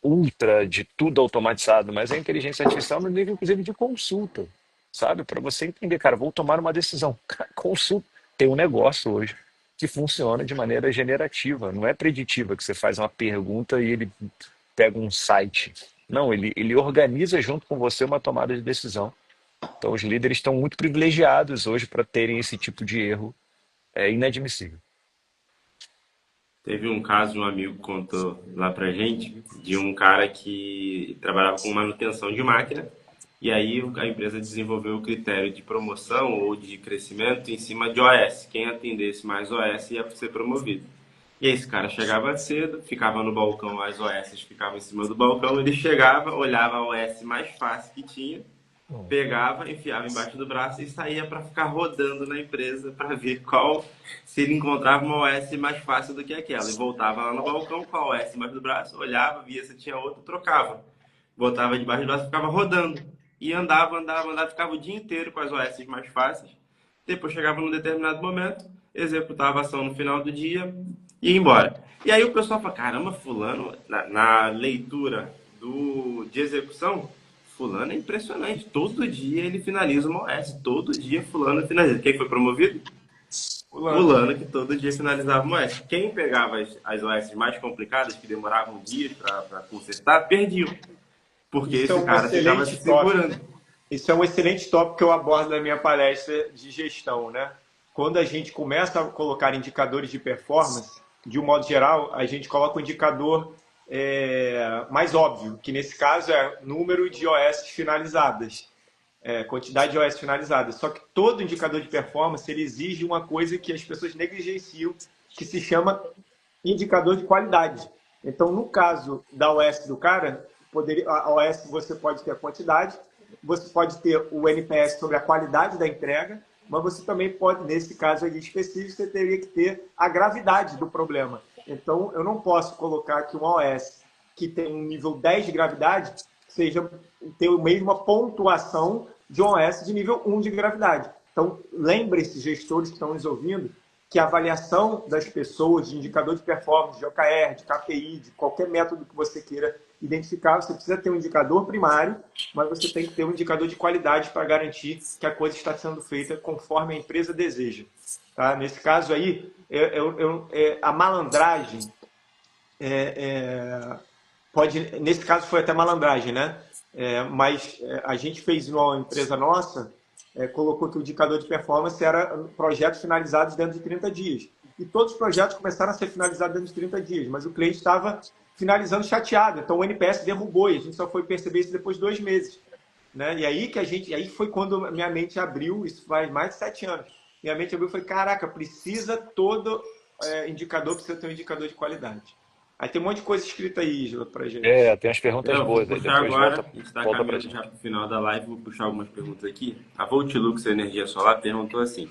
ultra de tudo automatizado, mas a inteligência artificial no nível, inclusive, de consulta, sabe? Para você entender, cara, vou tomar uma decisão. Consulta. Tem um negócio hoje que funciona de maneira generativa, não é preditiva, que você faz uma pergunta e ele pega um site. Não, ele organiza junto com você uma tomada de decisão. Então, os líderes estão muito privilegiados hoje para terem esse tipo de erro. É inadmissível. Teve um caso de um amigo que contou lá pra gente, de um cara que trabalhava com manutenção de máquina, e aí a empresa desenvolveu o critério de promoção ou de crescimento em cima de OS. Quem atendesse mais OS ia ser promovido. E aí esse cara chegava cedo, ficava no balcão, as OS ficavam em cima do balcão, ele chegava, olhava a OS mais fácil que tinha, pegava, enfiava embaixo do braço e saía para ficar rodando na empresa para ver qual, se ele encontrava uma OS mais fácil do que aquela. E voltava lá no balcão com a OS embaixo do braço, olhava, via se tinha outra, trocava. Botava debaixo do braço e ficava rodando. E andava, ficava o dia inteiro com as OS mais fáceis. Depois chegava num determinado momento, executava a ação no final do dia e ia embora. E aí o pessoal fala, caramba, fulano, na leitura de execução, fulano é impressionante. Todo dia ele finaliza uma OS, todo dia fulano finaliza. Quem foi promovido? Fulano. Fulano, que todo dia finalizava uma OS. Quem pegava as OS mais complicadas, que demoravam dias para consertar, perdiam. Porque Isso é esse um cara ficava se excelente tópico. segurando. Isso é um excelente tópico que eu abordo na minha palestra de gestão, né? Quando a gente começa a colocar indicadores de performance, de um modo geral, a gente coloca o indicador mais óbvio, que nesse caso é número de OS finalizadas, quantidade de OS finalizadas. Só que todo indicador de performance ele exige uma coisa que as pessoas negligenciam, que se chama indicador de qualidade. Então, no caso da OS do cara, a OS você pode ter a quantidade, você pode ter o NPS sobre a qualidade da entrega, mas você também pode, nesse caso aqui específico, você teria que ter a gravidade do problema. Então, eu não posso colocar que uma OS que tem um nível 10 de gravidade seja ter a mesma pontuação de uma OS de nível 1 de gravidade. Então, lembre-se, gestores que estão nos ouvindo, que a avaliação das pessoas de indicador de performance, de OKR, de KPI, de qualquer método que você queira identificar, você precisa ter um indicador primário, mas você tem que ter um indicador de qualidade para garantir que a coisa está sendo feita conforme a empresa deseja. Tá? Nesse caso aí, a malandragem pode, nesse caso foi até malandragem, né? Mas a gente fez numa empresa nossa, colocou que o indicador de performance era projetos finalizados dentro de 30 dias. E todos os projetos começaram a ser finalizados dentro de 30 dias, mas o cliente estava finalizando chateado, então o NPS derrubou e a gente só foi perceber isso depois de 2 meses. Né? E aí foi quando minha mente abriu, isso faz mais de 7 anos. Minha mente abriu e foi, caraca, precisa todo indicador, precisa ter um indicador de qualidade. Aí tem um monte de coisa escrita aí, Isla, pra gente. Tem umas perguntas Eu vou boas aí, puxar depois agora, volta, a gente está volta pra caminhando já gente. para o final da live, vou puxar algumas perguntas aqui. A Voltilux Energia Solar perguntou assim: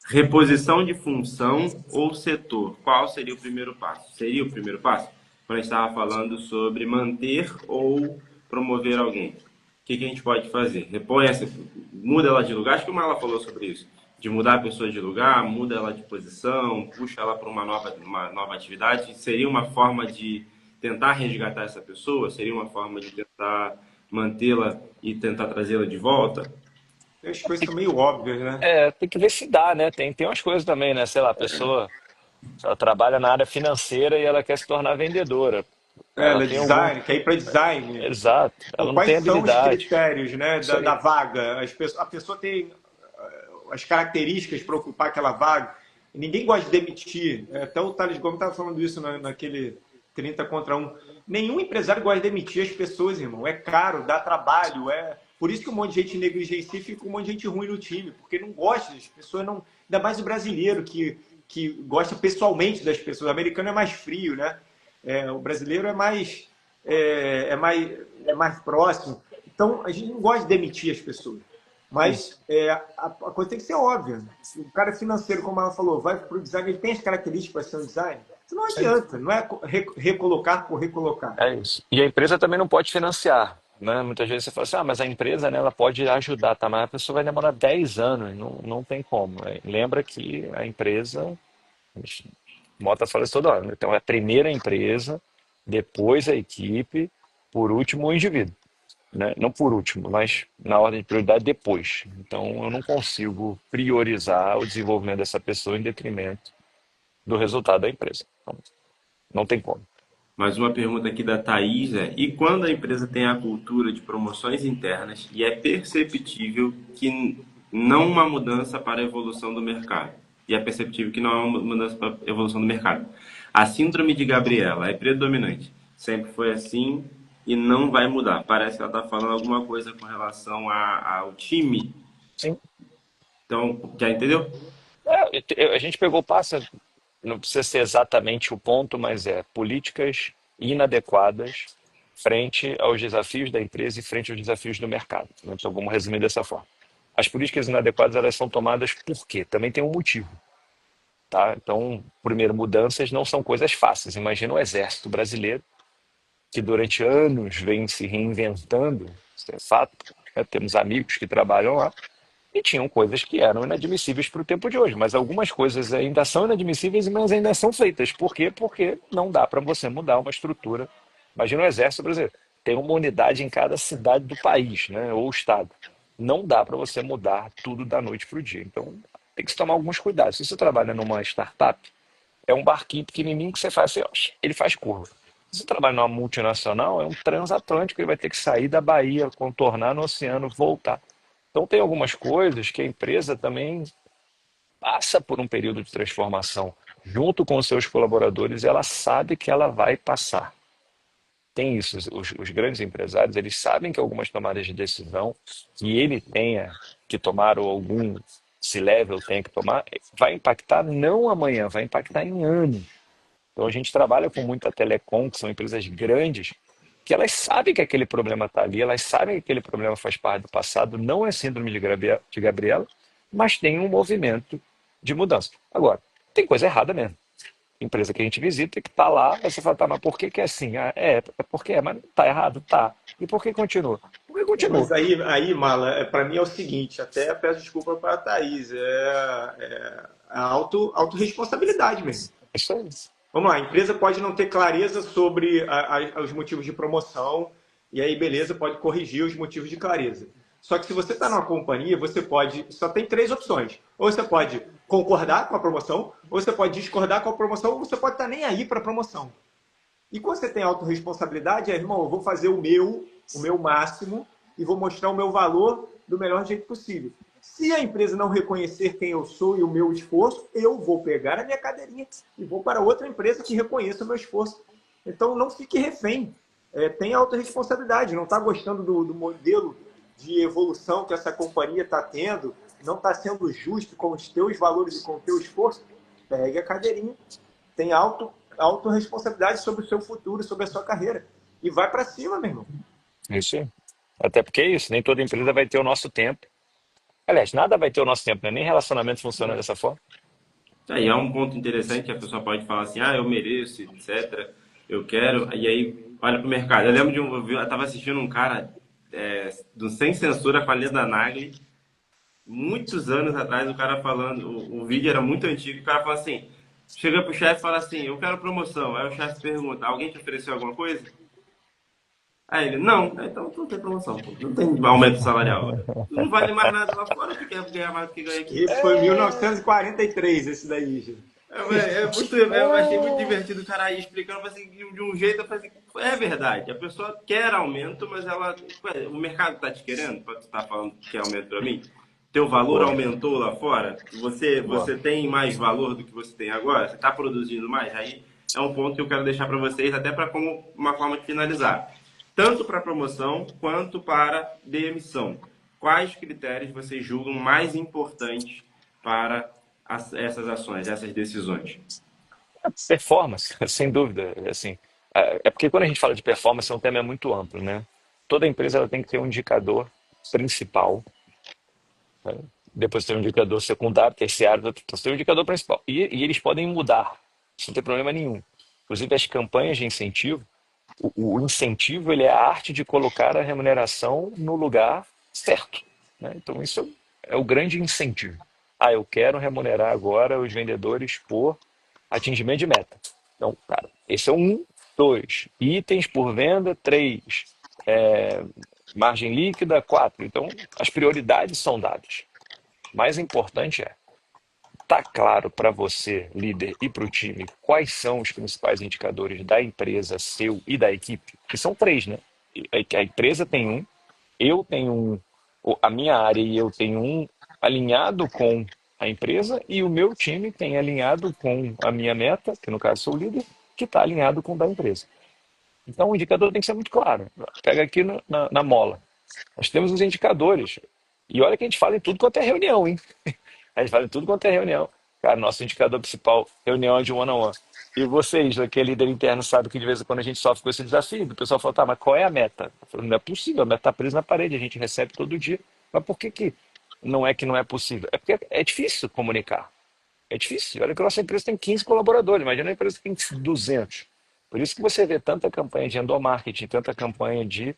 reposição de função ou setor, qual seria o primeiro passo? Seria o primeiro passo? Quando a gente estava falando sobre manter ou promover alguém. O que a gente pode fazer? Repõe essa, muda ela de lugar, acho que o Marla falou sobre isso. De mudar a pessoa de lugar, muda ela de posição, puxa ela para uma nova atividade. Seria uma forma de tentar resgatar essa pessoa? Seria uma forma de tentar mantê-la e tentar trazê-la de volta? As coisas são meio óbvias, né? Tem que ver se dá, né? Tem umas coisas também, né? Sei lá, a pessoa ela trabalha na área financeira e ela quer se tornar vendedora. Ela Ela é tem algum. design, quer ir para design. Exato, Pô, ela não tem quais são os habilidade. critérios, né, Isso da aí. vaga? A pessoa tem as características para ocupar aquela vaga. Ninguém gosta de demitir. Até o Thales Gomes estava falando isso naquele 30 contra 1. Nenhum empresário gosta de demitir as pessoas, irmão. É caro, dá trabalho. Por isso que um monte de gente negligencia e fica um monte de gente ruim no time, porque não gosta, as pessoas não. Ainda mais o brasileiro, que gosta pessoalmente das pessoas. O americano é mais frio, né? O brasileiro é mais próximo. Então, a gente não gosta de demitir as pessoas. Mas a coisa tem que ser óbvia. O cara financeiro, como ela falou, vai para o design, ele tem as características para ser um design. Isso não adianta, não é recolocar por recolocar. É isso. E a empresa também não pode financiar, né? Muitas vezes você fala assim, mas a empresa, né, ela pode ajudar, tá? Mas a pessoa vai demorar 10 anos, não tem como. Lembra que a empresa, Mota fala isso toda hora, né? Então é a primeira empresa, depois a equipe, por último o indivíduo, né? Não por último, mas na ordem de prioridade depois. Então eu não consigo priorizar o desenvolvimento dessa pessoa em detrimento do resultado da empresa. Então, não tem como. Mais uma pergunta aqui da Thaís e quando a empresa tem a cultura de promoções internas e é perceptível que não uma mudança para a evolução do mercado, e é perceptível que não há uma mudança para a evolução do mercado. A síndrome de Gabriela é predominante, sempre foi assim e não vai mudar. Parece que ela está falando alguma coisa com relação ao time. Sim. Então, já entendeu? A gente pegou, passa, não precisa ser exatamente o ponto, mas políticas inadequadas frente aos desafios da empresa e frente aos desafios do mercado. Então, vamos resumir dessa forma. As políticas inadequadas elas são tomadas por quê? Também tem um motivo. Tá? Então, primeiro, mudanças não são coisas fáceis. Imagina o exército brasileiro, que durante anos vem se reinventando, isso é fato, né? Temos amigos que trabalham lá, E tinham coisas que eram inadmissíveis para o tempo de hoje, mas algumas coisas ainda são inadmissíveis, mas ainda são feitas. Por quê? Porque não dá para você mudar uma estrutura. Imagina o Exército Brasileiro. Tem uma unidade em cada cidade do país, né, ou estado. Não dá para você mudar tudo da noite para o dia. Então, tem que se tomar alguns cuidados. Se você trabalha numa startup, é um barquinho pequenininho que você faz assim, ó, ele faz curva. Se você trabalha numa multinacional, é um transatlântico, ele vai ter que sair da Bahia, contornar no oceano, voltar. Então, tem algumas coisas que a empresa também passa por um período de transformação junto com os seus colaboradores, ela sabe que ela vai passar. Tem isso, os grandes empresários, eles sabem que algumas tomadas de decisão que ele tenha que tomar ou algum C-level tenha que tomar, vai impactar não amanhã, vai impactar em anos. Então a gente trabalha com muita telecom, que são empresas grandes, que elas sabem que aquele problema está ali, elas sabem que aquele problema faz parte do passado, não é síndrome de Gabriela, mas tem um movimento de mudança. Agora, tem coisa errada mesmo. Empresa que a gente visita que está lá, aí você fala, tá, mas por que que é assim? Ah, é porque é, mas tá errado? Tá. E por que continua? Por que Mas continua? aí Mala, para mim é o seguinte, até peço desculpa para a Thaís, a autorresponsabilidade mesmo. Isso aí. Vamos lá, a empresa pode não ter clareza sobre os motivos de promoção, e aí, beleza, pode corrigir os motivos de clareza. Só que se você está numa companhia, você pode. Só tem três opções. Ou você pode concordar com a promoção, ou você pode discordar com a promoção, ou você pode estar nem aí para a promoção. E quando você tem autorresponsabilidade, irmão, eu vou fazer o meu máximo e vou mostrar o meu valor do melhor jeito possível. Se a empresa não reconhecer quem eu sou e o meu esforço, eu vou pegar a minha cadeirinha e vou para outra empresa que reconheça o meu esforço. Então, não fique refém. Tenha autorresponsabilidade. Não está gostando do modelo de evolução que essa companhia está tendo, não está sendo justo com os teus valores e com o teu esforço, pegue a cadeirinha. Tenha autorresponsabilidade sobre o seu futuro, sobre a sua carreira. E vai para cima, meu irmão. Isso aí. Até porque é isso, nem toda empresa vai ter o nosso tempo. Aliás, nada vai ter o nosso tempo, né? Nem relacionamento funciona dessa forma. Aí é um ponto interessante que a pessoa pode falar assim, eu mereço, etc. Eu quero, e aí olha pro mercado. Eu lembro eu tava assistindo um cara do Sem Censura com a Leda Nagli, muitos anos atrás, o cara falando, o vídeo era muito antigo, o cara fala assim, chega pro chefe e fala assim, eu quero promoção. Aí o chefe pergunta, alguém te ofereceu alguma coisa? Aí ele, não, então não tem promoção, pô. Não tem aumento salarial. Tu não vale mais nada lá fora, tu quer ganhar mais do que ganha aqui. Esse foi em 1943, esse daí, gente. Eu achei muito divertido o cara aí explicando assim, de um jeito, eu falei assim, é verdade, a pessoa quer aumento, mas o mercado tá te querendo, pra tu tá falando que quer aumento pra mim? Teu valor aumentou lá fora? Você tem mais valor do que você tem agora? Você tá produzindo mais? Aí é um ponto que eu quero deixar para vocês, até para como uma forma de finalizar. Tanto para promoção quanto para demissão. Quais critérios vocês julgam mais importantes para essas ações, essas decisões? Performance, sem dúvida. Assim, é porque quando a gente fala de performance, é um tema muito amplo, né? Toda empresa ela tem que ter um indicador principal, né? Depois tem um indicador secundário, terciário, então tem um indicador principal. E eles podem mudar, isso não tem problema nenhum. Inclusive, as campanhas de incentivo, o incentivo ele é a arte de colocar a remuneração no lugar certo, né? Então, isso é o grande incentivo. Eu quero remunerar agora os vendedores por atingimento de meta. Então, cara, esse é o um. Dois, itens por venda. Três, margem líquida. Quatro. Então, as prioridades são dadas. O mais importante tá claro para você, líder, e para o time, quais são os principais indicadores da empresa, seu e da equipe? Que são três, né? A empresa tem um, eu tenho um, a minha área e eu tenho um alinhado com a empresa e o meu time tem alinhado com a minha meta, que no caso sou o líder, que está alinhado com o da empresa. Então o indicador tem que ser muito claro. Pega aqui na mola. Nós temos os indicadores. E olha que a gente fala em tudo quanto é reunião, hein? A gente fala em tudo quanto é reunião. Cara, nosso indicador principal, reunião é de one-on-one. E vocês, que é líder interno, sabe que de vez em quando a gente sofre com esse desafio. O pessoal fala, tá, mas qual é a meta? Eu falo, não é possível, a meta está presa na parede, a gente recebe todo dia. Mas por que não é possível? É porque é difícil comunicar. É difícil. Olha que a nossa empresa tem 15 colaboradores, imagina a empresa que tem 200. Por isso que você vê tanta campanha de endomarketing, tanta campanha de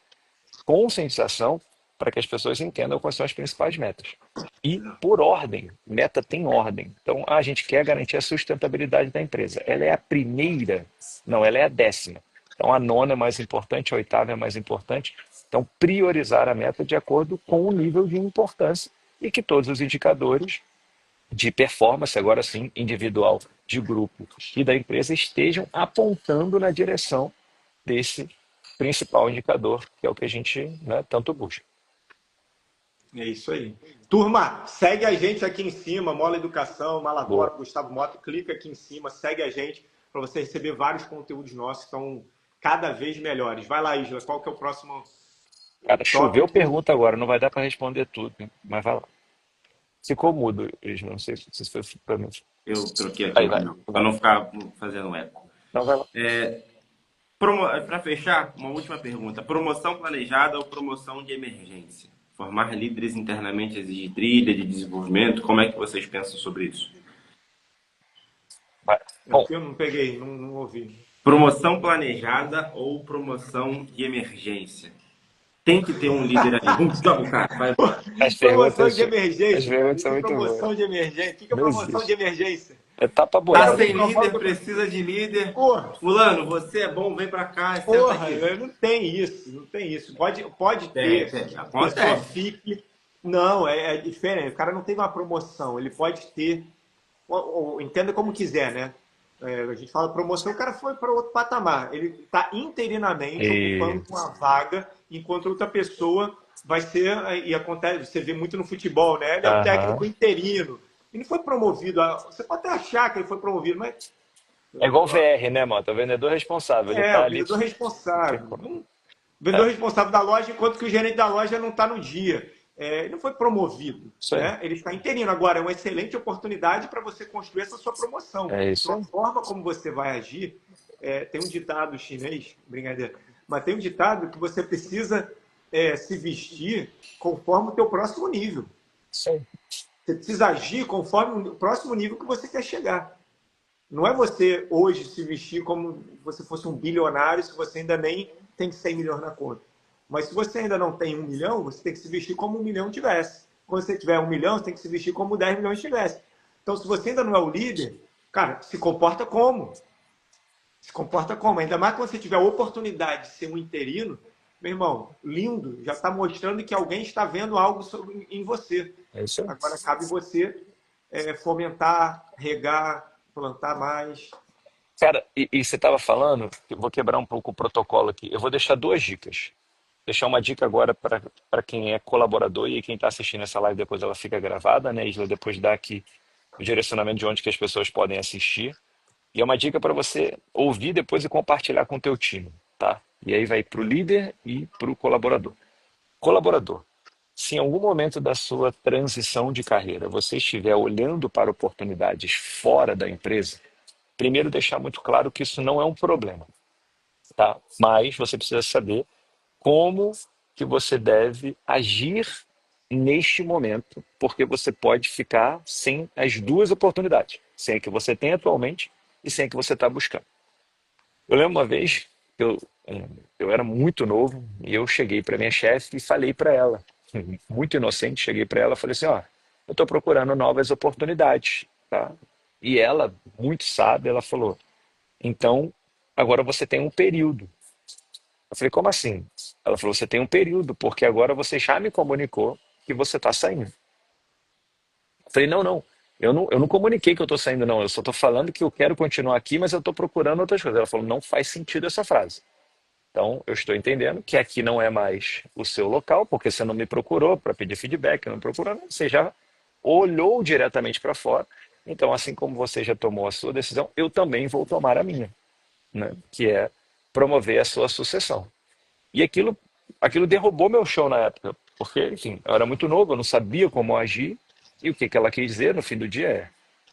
conscientização, para que as pessoas entendam quais são as principais metas. E por ordem, meta tem ordem. Então, a gente quer garantir a sustentabilidade da empresa. Ela é a primeira, não, ela é a 10ª. Então, a nona é mais importante, a 8ª é mais importante. Então, priorizar a meta de acordo com o nível de importância e que todos os indicadores de performance, agora sim, individual, de grupo e da empresa estejam apontando na direção desse principal indicador, que é o que a gente, né, tanto busca. É isso aí. Turma, segue a gente aqui em cima, Mola Educação, Boa. Malatora, Gustavo Mota, clica aqui em cima, segue a gente para você receber vários conteúdos nossos que estão cada vez melhores. Vai lá, Isla, qual que é o próximo Cara, choveu tópico? pergunta agora, não vai dar para responder tudo, né? Mas vai lá. Ficou mudo, Isla, não sei se foi para mim. Eu troquei aqui Aí, o vai, caminho, para vai. não ficar fazendo eco. Não, vai lá. Para fechar, uma última pergunta. Promoção planejada ou promoção de emergência? Formar líderes internamente exige trilha de desenvolvimento? Como é que vocês pensam sobre isso? Vai. É Bom, porque eu não peguei, não ouvi. Promoção planejada ou promoção de emergência? Tem que ter um líder ali. Joga o cara, vai embora. Promoção de As emergência, cara. perguntas Isso são é muito boas. promoção de emergência. O que é Não promoção de existe. emergência? É tapa O cara Tá buraco. me sem líder, provoca. precisa de líder. Porra, Fulano, você é bom, vem pra cá, senta porra, aqui. não tem isso, não tem isso. Pode ter que a pessoa Acontece. fique. Não, é diferente. O cara não tem uma promoção, ele pode ter. Entenda como quiser, né? A gente fala promoção, o cara foi para outro patamar. Ele está interinamente E... ocupando uma vaga, enquanto outra pessoa vai ser. E acontece, você vê muito no futebol, né? Ele é o técnico Aham. interino. Ele foi promovido. Você pode até achar que ele foi promovido, mas. É igual o VR, né, Mota? O vendedor responsável. Ele É, tá o ali. vendedor responsável. O vendedor É, responsável da loja, enquanto que o gerente da loja não está no dia. Ele não foi promovido, isso aí. né? Ele está interino. Agora, é uma excelente oportunidade para você construir essa sua promoção. É isso Então, a aí. forma como você vai agir, tem um ditado chinês, brincadeira, mas tem um ditado que você precisa se vestir conforme o teu próximo nível. Isso aí. Você precisa agir conforme o próximo nível que você quer chegar. Não é você hoje se vestir como se você fosse um bilionário se você ainda nem tem 100 milhões na conta. Mas se você ainda não tem 1 milhão, você tem que se vestir como 1 milhão tivesse. Quando você tiver 1 milhão, você tem que se vestir como 10 milhões tivesse. Então, se você ainda não é o líder, cara, se comporta como? Se comporta como? Ainda mais quando você tiver a oportunidade de ser um interino, meu irmão, lindo, já está mostrando que alguém está vendo algo em você. É isso aí. Agora cabe você fomentar, regar, plantar mais. Cara, e você estava falando, eu vou quebrar um pouco o protocolo aqui. Eu vou deixar duas dicas. Deixar uma dica agora para quem é colaborador e quem está assistindo essa live depois ela fica gravada, né, Isla? Depois dá aqui o direcionamento de onde que as pessoas podem assistir. E é uma dica para você ouvir depois e compartilhar com o teu time, tá? E aí vai para o líder e para o colaborador. Colaborador, se em algum momento da sua transição de carreira você estiver olhando para oportunidades fora da empresa, primeiro deixar muito claro que isso não é um problema, tá? Mas você precisa saber como que você deve agir neste momento, porque você pode ficar sem as duas oportunidades, sem a que você tem atualmente e sem a que você está buscando. Eu lembro uma vez que eu era muito novo e eu cheguei para minha chefe e falei para ela, muito inocente, cheguei para ela e falei assim, ó, eu estou procurando novas oportunidades, tá? E ela, muito sábia, ela falou, então agora você tem um período. Eu falei, como assim? Ela falou, você tem um período, porque agora você já me comunicou que você está saindo. Eu falei, não. Eu não comuniquei que eu estou saindo, não. Eu só estou falando que eu quero continuar aqui, mas eu estou procurando outras coisas. Ela falou, não faz sentido essa frase. Então, eu estou entendendo que aqui não é mais o seu local, porque você não me procurou para pedir feedback, não procurou, você já olhou diretamente para fora. Então, assim como você já tomou a sua decisão, eu também vou tomar a minha, né? Que é promover a sua sucessão. E aquilo derrubou meu show na época, porque, enfim, eu era muito novo, eu não sabia como agir, e o que que ela quis dizer no fim do dia é,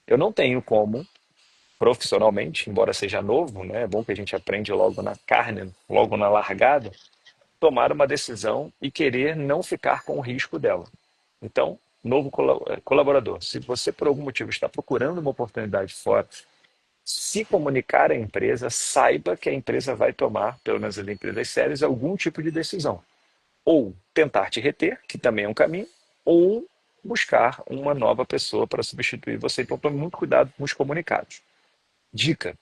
eu não tenho como, profissionalmente, embora seja novo, né, é bom que a gente aprende logo na carne, logo na largada, tomar uma decisão e querer não ficar com o risco dela. Então, novo colaborador, se você por algum motivo está procurando uma oportunidade fora, se comunicar à empresa, saiba que a empresa vai tomar, pelo menos as empresas sérias, algum tipo de decisão. Ou tentar te reter, que também é um caminho, ou buscar uma nova pessoa para substituir você. Então tome muito cuidado com os comunicados. Dica: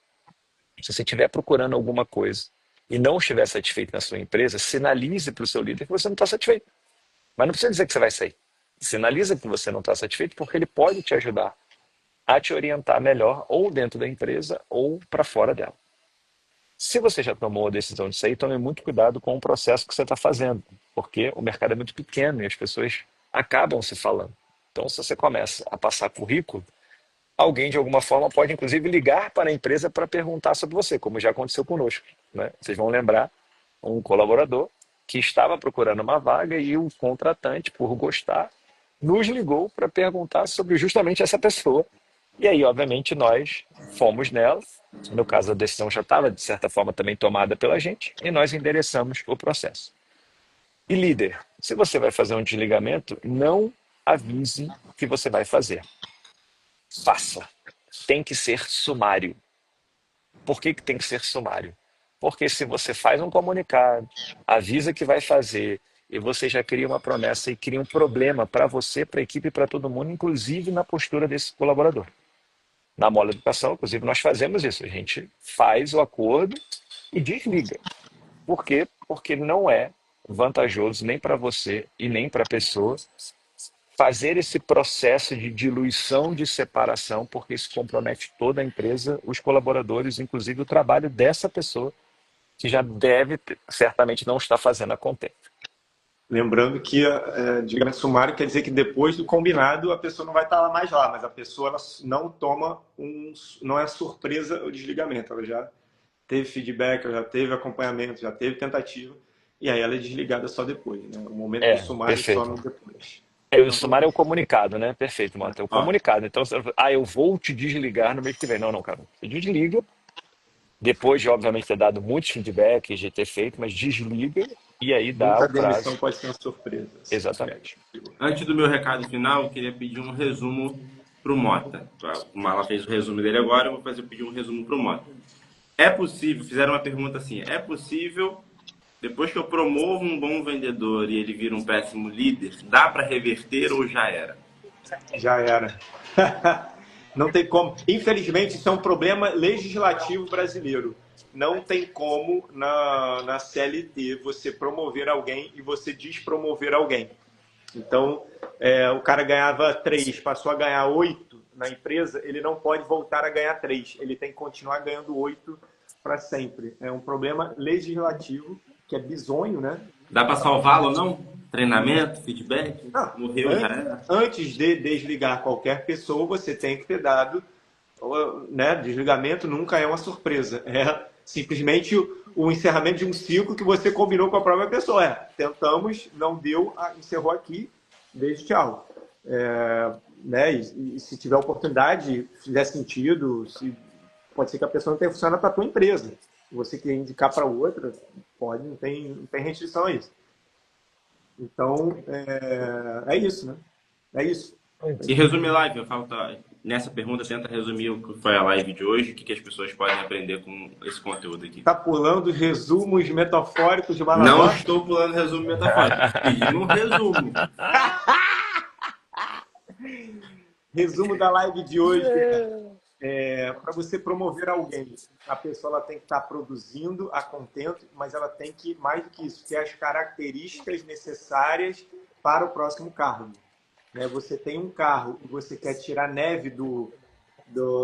se você estiver procurando alguma coisa e não estiver satisfeito na sua empresa, sinalize para o seu líder que você não está satisfeito. Mas não precisa dizer que você vai sair. Sinaliza que você não está satisfeito, porque ele pode te ajudar a te orientar melhor, ou dentro da empresa, ou para fora dela. Se você já tomou a decisão de sair, tome muito cuidado com o processo que você está fazendo, porque o mercado é muito pequeno e as pessoas acabam se falando. Então, se você começa a passar currículo, alguém de alguma forma pode inclusive ligar para a empresa para perguntar sobre você, como já aconteceu conosco, né? Vocês vão lembrar um colaborador que estava procurando uma vaga e o contratante, por gostar, nos ligou para perguntar sobre justamente essa pessoa. E aí, obviamente, nós fomos nela. No caso, a decisão já estava, de certa forma, também tomada pela gente, e nós endereçamos o processo. E líder, se você vai fazer um desligamento, não avise que você vai fazer. Faça. Tem que ser sumário. Por que tem que ser sumário? Porque se você faz um comunicado, avisa que vai fazer, e você já cria uma promessa e cria um problema para você, para a equipe e para todo mundo, inclusive na postura desse colaborador. Na Mola Educação, inclusive, nós fazemos isso. A gente faz o acordo e desliga. Por quê? Porque não é vantajoso nem para você e nem para a pessoa fazer esse processo de diluição, de separação, porque isso compromete toda a empresa, os colaboradores, inclusive o trabalho dessa pessoa, que já deve, certamente, não estar fazendo a contento. Lembrando que desligamento sumário quer dizer que depois do combinado a pessoa não vai estar mais lá, mas a pessoa ela não toma não é surpresa o desligamento, ela já teve feedback, ela já teve acompanhamento, já teve tentativa, e aí ela é desligada só depois, né? O momento do sumário só Perfeito. no depois. O sumário é o comunicado, né? Perfeito, Mota. É o comunicado. Então, eu vou te desligar no mês que vem. Não, cara. Você desliga, depois de, obviamente, ter dado muitos feedbacks, de ter feito, mas desliga e aí dá Muita o prazo. demissão pode ser uma surpresa. Exatamente. Antes do meu recado final, eu queria pedir um resumo para o Mota. O Mala fez o resumo dele agora, eu vou pedir um resumo para o Mota. É possível, fizeram uma pergunta assim, é possível, depois que eu promovo um bom vendedor e ele vira um péssimo líder, dá para reverter ou já era? Já era. Não tem como. Infelizmente, isso é um problema legislativo brasileiro. Não tem como na CLT você promover alguém e você despromover alguém. Então, o cara ganhava 3, passou a ganhar 8 na empresa, ele não pode voltar a ganhar 3. Ele tem que continuar ganhando 8 para sempre. É um problema legislativo que é bizonho, né? Dá para salvá-lo ou não? Treinamento, feedback? Não, Morreu, já era. Antes de desligar qualquer pessoa, você tem que ter dado, né? Desligamento nunca é uma surpresa. É simplesmente o encerramento de um ciclo que você combinou com a própria pessoa. Tentamos, não deu, encerrou aqui, beijo, tchau. Né? E se tiver oportunidade, fizer sentido, pode ser que a pessoa não tenha funcionado para a tua empresa. Você quer indicar para outra, pode, não tem restrição a isso. Então, é isso, né? É isso. E resumir live, eu falo, nessa pergunta, tenta resumir o que foi a live de hoje, o que as pessoas podem aprender com esse conteúdo aqui. Tá pulando resumos metafóricos de Malabar? Não estou pulando resumo metafórico, pedindo um resumo. Resumo da live de hoje. Para você promover alguém, a pessoa ela tem que estar produzindo a contento, mas ela tem que, mais do que isso, ter as características necessárias para o próximo cargo. Você tem um carro e você quer tirar neve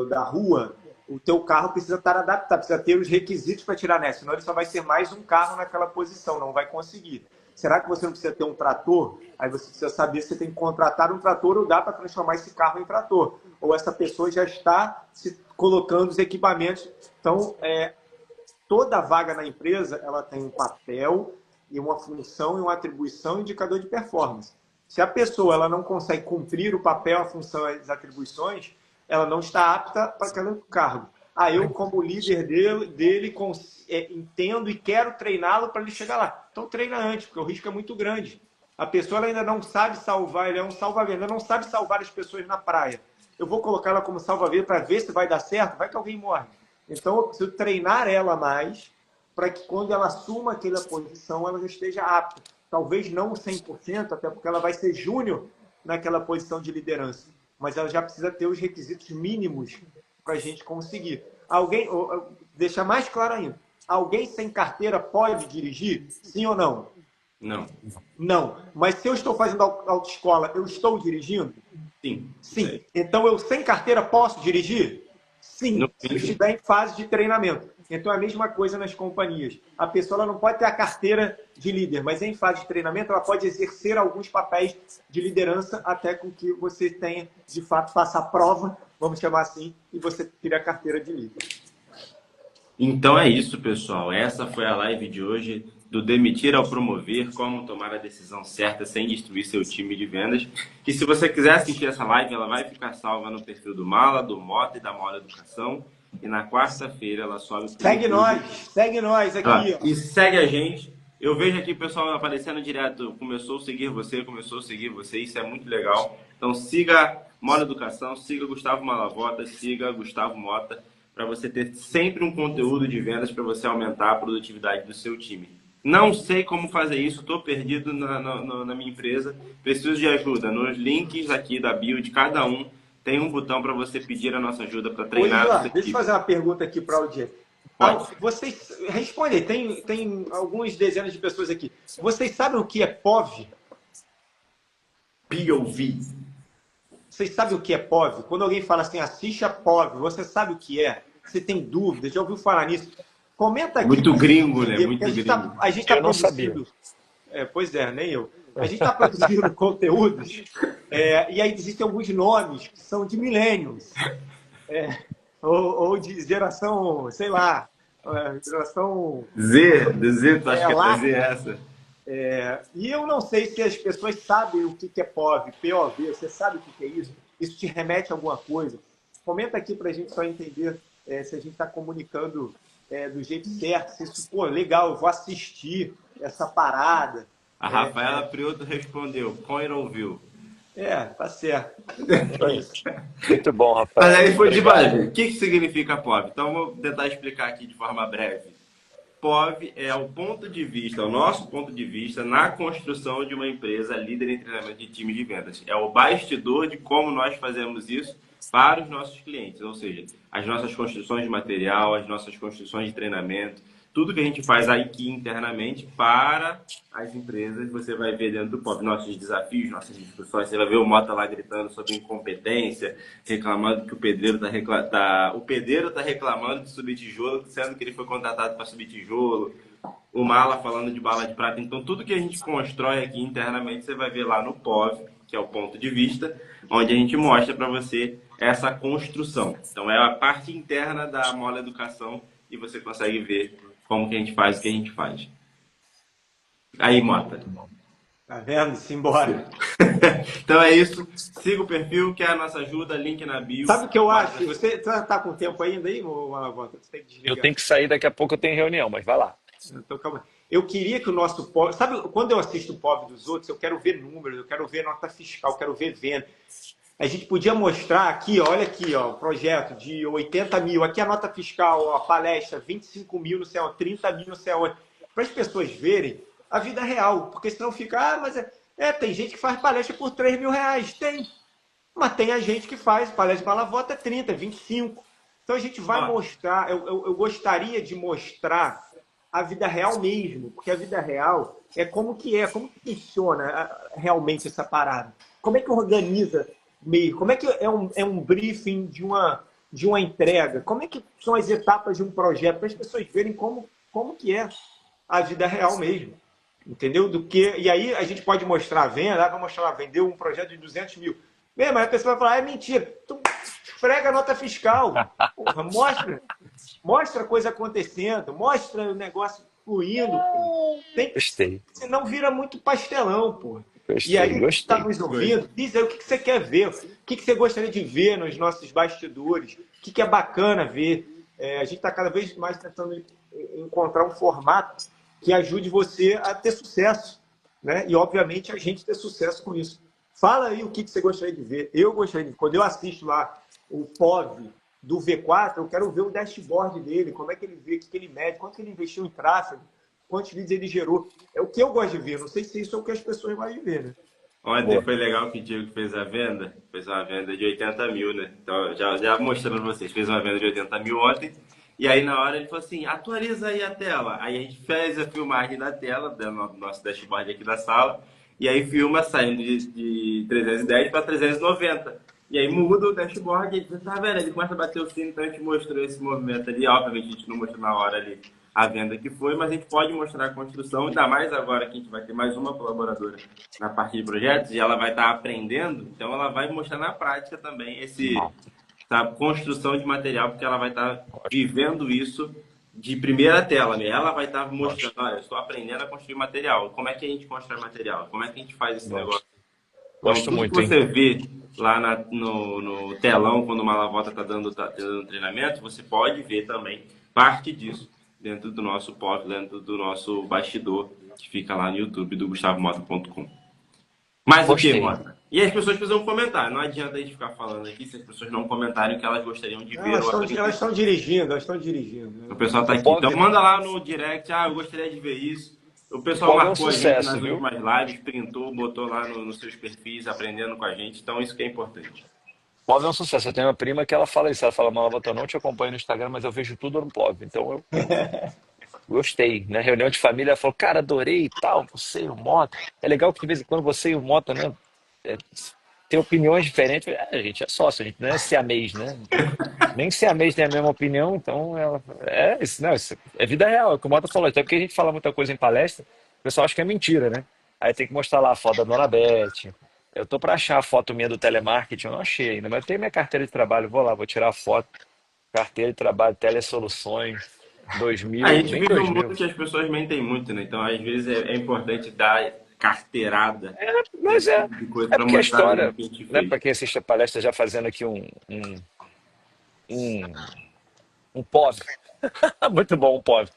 da rua, o teu carro precisa estar adaptado, precisa ter os requisitos para tirar neve, senão ele só vai ser mais um carro naquela posição, não vai conseguir. Será que você não precisa ter um trator? Aí você precisa saber se você tem que contratar um trator ou dá para transformar esse carro em trator. Ou essa pessoa já está se colocando os equipamentos. Então, toda vaga na empresa ela tem um papel e uma função e uma atribuição e indicador de performance. Se a pessoa ela não consegue cumprir o papel, a função e as atribuições, ela não está apta para aquele cargo. Eu, como líder dele entendo e quero treiná-lo para ele chegar lá. Então, treina antes, porque o risco é muito grande. A pessoa ela ainda não sabe salvar, ele é um salva-vidas, ainda não sabe salvar as pessoas na praia. Eu vou colocar ela como salva-vidas para ver se vai dar certo, vai que alguém morre. Então, eu preciso treinar ela mais para que quando ela assuma aquela posição, ela já esteja apta. talvez não 100%, até porque ela vai ser júnior naquela posição de liderança, mas ela já precisa ter os requisitos mínimos para a gente conseguir. Alguém, deixa mais claro ainda, alguém sem carteira pode dirigir? Sim ou não? Não. Não. Mas se eu estou fazendo autoescola, eu estou dirigindo? Sim. Sim. Então eu sem carteira posso dirigir? Sim, se eu estiver em fase de treinamento. Então é a mesma coisa nas companhias. A pessoa ela não pode ter a carteira de líder, mas em fase de treinamento ela pode exercer alguns papéis de liderança até com que você tenha, de fato, faça a prova, vamos chamar assim, e você tire a carteira de líder. Então é isso, pessoal. Essa foi a live de hoje do Demitir ao Promover, como tomar a decisão certa sem destruir seu time de vendas. Que se você quiser assistir essa live, ela vai ficar salva no perfil do Mala, do Mota e da Mala Educação. E na quarta-feira ela sobe pro segue nós aqui. Ó. E segue a gente. Eu vejo aqui o pessoal aparecendo direto, começou a seguir você, isso é muito legal. Então siga Mala Educação, siga Gustavo Malavota, siga Gustavo Mota, para você ter sempre um conteúdo de vendas para você aumentar a produtividade do seu time. Não sei como fazer isso, estou perdido na minha empresa, preciso de ajuda. Nos links aqui da bio de cada um, tem um botão para você pedir a nossa ajuda para treinar. Deixa eu fazer uma pergunta aqui para a audiência. Vocês respondem, tem algumas dezenas de pessoas aqui. Vocês sabem o que é POV? POV. Vocês sabem o que é POV? Quando alguém fala assim, assiste a POV, você sabe o que é? Você tem dúvidas? Já ouviu falar nisso? Comenta aqui. Muito gringo, né? Muito gringo. A gente está produzindo. Pois é, nem eu. A gente está produzindo conteúdos e aí existem alguns nomes que são de millennials. Ou de geração, sei lá, geração... Z, tu acha que é Z essa? E eu não sei se as pessoas sabem o que é POV, POV, você sabe o que é isso? Isso te remete a alguma coisa? Comenta aqui para a gente só entender se a gente está comunicando do jeito certo, se isso, pô, legal, eu vou assistir essa parada. A Rafaela Prioto respondeu, Coin ouviu. Tá certo. Muito bom, Rafael. Mas aí foi de base. O que significa POV? Então, vou tentar explicar aqui de forma breve. POV é o ponto de vista, o nosso ponto de vista na construção de uma empresa líder em treinamento de time de vendas. É o bastidor de como nós fazemos isso para os nossos clientes, ou seja, as nossas construções de material, as nossas construções de treinamento, tudo que a gente faz aqui internamente para as empresas, você vai ver dentro do POV nossos desafios, nossas discussões. Você vai ver o Mota lá gritando sobre incompetência, reclamando que o pedreiro tá reclamando de subir tijolo, sendo que ele foi contratado para subir tijolo. O Mala falando de bala de prata. Então, tudo que a gente constrói aqui internamente, você vai ver lá no POV, que é o ponto de vista, onde a gente mostra para você essa construção. Então, é a parte interna da Mola Educação e você consegue ver como que a gente faz o que a gente faz. Aí, Mota. Tá vendo? Simbora. Então é isso. Siga o perfil, quer a nossa ajuda, link na bio. Sabe o que eu acho? Você tá com tempo ainda aí, Malavota? Você tem que desligar. Eu tenho que sair, daqui a pouco eu tenho reunião, mas vai lá. Então, calma. Eu queria que o nosso POV... Sabe, quando eu assisto o POV dos outros, eu quero ver números, eu quero ver nota fiscal, eu quero ver venda. A gente podia mostrar aqui, olha aqui, ó, o projeto de 80 mil. Aqui a nota fiscal, ó, a palestra, 25 mil, não sei onde, 30 mil, não sei onde. Para as pessoas verem a vida real. Porque senão fica, mas tem gente que faz palestra por 3 mil reais. Tem. Mas tem a gente que faz palestra de Malavota 30, 25. Então a gente vai mostrar, eu gostaria de mostrar a vida real mesmo. Porque a vida real é como que funciona realmente essa parada. Como é que organiza meio? Como é que é um briefing de uma entrega? Como é que são as etapas de um projeto? Para as pessoas verem como que é a vida real mesmo. Entendeu? E aí a gente pode mostrar a venda, vai mostrar, vendeu um projeto de 200 mil. Mas a pessoa vai falar, é mentira. Então, esfrega a nota fiscal. Porra, mostra a coisa acontecendo, mostra o negócio fluindo. Gostei. Senão vira muito pastelão, porra. Gostei, E aí, gostei. está nos ouvindo, diz aí o que você quer ver, o que você gostaria de ver nos nossos bastidores, o que é bacana ver. A gente está cada vez mais tentando encontrar um formato que ajude você a ter sucesso, né? E, obviamente, a gente ter sucesso com isso. Fala aí o que você gostaria de ver. Eu gostaria de ver. Quando eu assisto lá o POV do V4, eu quero ver o dashboard dele, como é que ele vê, o que ele mede, quanto que ele investiu em tráfego. quantos vídeos ele gerou. É o que eu gosto de ver. Não sei se isso é o que as pessoas gostam de ver, né? Ontem Boa. foi legal que o Diego fez a venda, fez uma venda de 80 mil, né? Então, já mostrando pra vocês, fez uma venda de 80 mil ontem, e aí na hora ele falou assim, atualiza aí a tela. Aí a gente fez a filmagem da tela, do nosso dashboard aqui da sala, e aí filma saindo de 310 para 390. E aí muda o dashboard, e você tá vendo, ele começa a bater o sino, então a gente mostrou esse movimento ali, obviamente a gente não mostrou na hora ali a venda que foi, mas a gente pode mostrar a construção, ainda mais agora que a gente vai ter mais uma colaboradora na parte de projetos e ela vai estar aprendendo, então ela vai mostrar na prática também essa construção de material, porque ela vai estar vivendo isso de primeira tela, né? Ela vai estar mostrando, olha, eu estou aprendendo a construir material. Como é que a gente constrói material? Como é que a gente faz esse negócio? Então, Gosto tudo que muito, hein? você vê lá no telão, quando o Malavota está dando treinamento, você pode ver também parte disso dentro do nosso POC, dentro do nosso bastidor, que fica lá no YouTube do gustavomota.com. Mais o que, Gostei. Mota? E as pessoas precisam comentar. Não adianta a gente ficar falando aqui se as pessoas não comentarem o que elas gostariam de ver ou aprender. Elas estão dirigindo, elas estão dirigindo. O pessoal está O aqui. Então POV, manda lá no direct, eu gostaria de ver isso. O o pessoal POV é um marcou a gente sucesso, nas viu? últimas lives, printou, botou lá nos seus perfis, aprendendo com a gente. Então isso que é importante. POV é um sucesso. Eu tenho uma prima que ela fala isso. Ela fala, Malavota, eu não te acompanho no Instagram, mas eu vejo tudo no POV. Então eu gostei. Na reunião de família, ela falou, cara, adorei e tal, você e o Mota. É legal que de vez em quando você e o Mota, né, é, tem opiniões diferentes. A gente é sócio, a gente não é siamês, né? Então, nem siamês tem a mesma opinião, então isso, não, isso é vida real, é o que o Mota falou. Até porque a gente fala muita coisa em palestra, o pessoal acha que é mentira, né? Aí tem que mostrar lá a foto da Dona Beth. Eu tô para achar a foto minha do telemarketing, eu não achei ainda, mas eu tenho minha carteira de trabalho, vou lá, vou tirar a foto. Carteira de trabalho, Telesoluções, A 2000, gente bem vive um 2000. mundo que as pessoas mentem muito, né? Então, às vezes, é importante dar carteirada Mas desse é, tipo de coisa é para porque a mostrar mesmo o história, que a gente né, fez. para quem assiste a palestra já fazendo aqui um, um POV, muito bom um POV.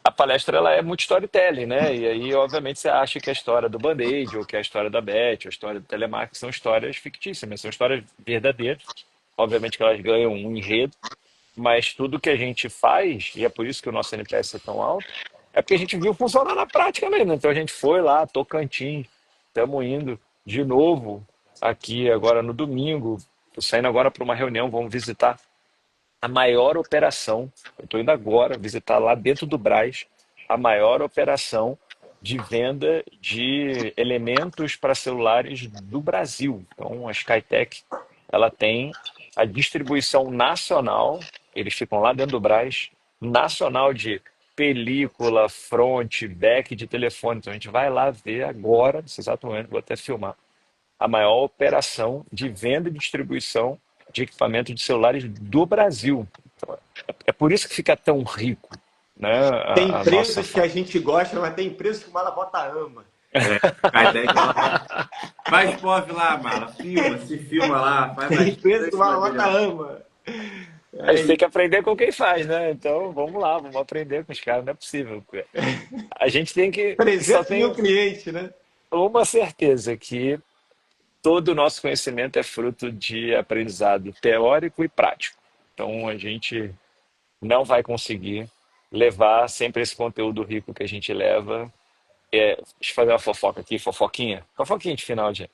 A palestra ela é muito storytelling, né? E aí, obviamente, você acha que a história do Band-Aid, ou que a história da Beth, ou a história do Telemark são histórias fictícias, mas são histórias verdadeiras. Obviamente que elas ganham um enredo, mas tudo que a gente faz, e é por isso que o nosso NPS é tão alto, é porque a gente viu funcionar na prática mesmo. Então a gente foi lá, Tocantins, estamos indo de novo aqui agora no domingo. Estou saindo agora para uma reunião, vamos visitar a maior operação. Eu estou indo agora visitar lá dentro do Brás a maior operação de venda de elementos para celulares do Brasil. Então, a Skytech, ela tem a distribuição nacional, eles ficam lá dentro do Brás, nacional de película, front, back de telefone. Então, a gente vai lá ver agora, nesse exato momento, vou até filmar, a maior operação de venda e distribuição de equipamento de celulares do Brasil. Então, é por isso que fica tão rico, né, Tem a nossa empresas que a fala. gente gosta, mas tem empresas que o Malavota ama. É, a ideia é que ela faz POV lá, Mala. Filma, se filma lá, faz Tem empresas que bastante o Malavota material. ama. A É gente tem isso. que aprender com quem faz, né? Então vamos lá, vamos aprender com os caras, não é possível. A gente tem que só 300 mil tem clientes, né? uma certeza que todo o nosso conhecimento é fruto de aprendizado teórico e prático. Então a gente não vai conseguir levar sempre esse conteúdo rico que a gente leva. Deixa eu fazer uma fofoca aqui, fofoquinha. Fofoquinha de final de.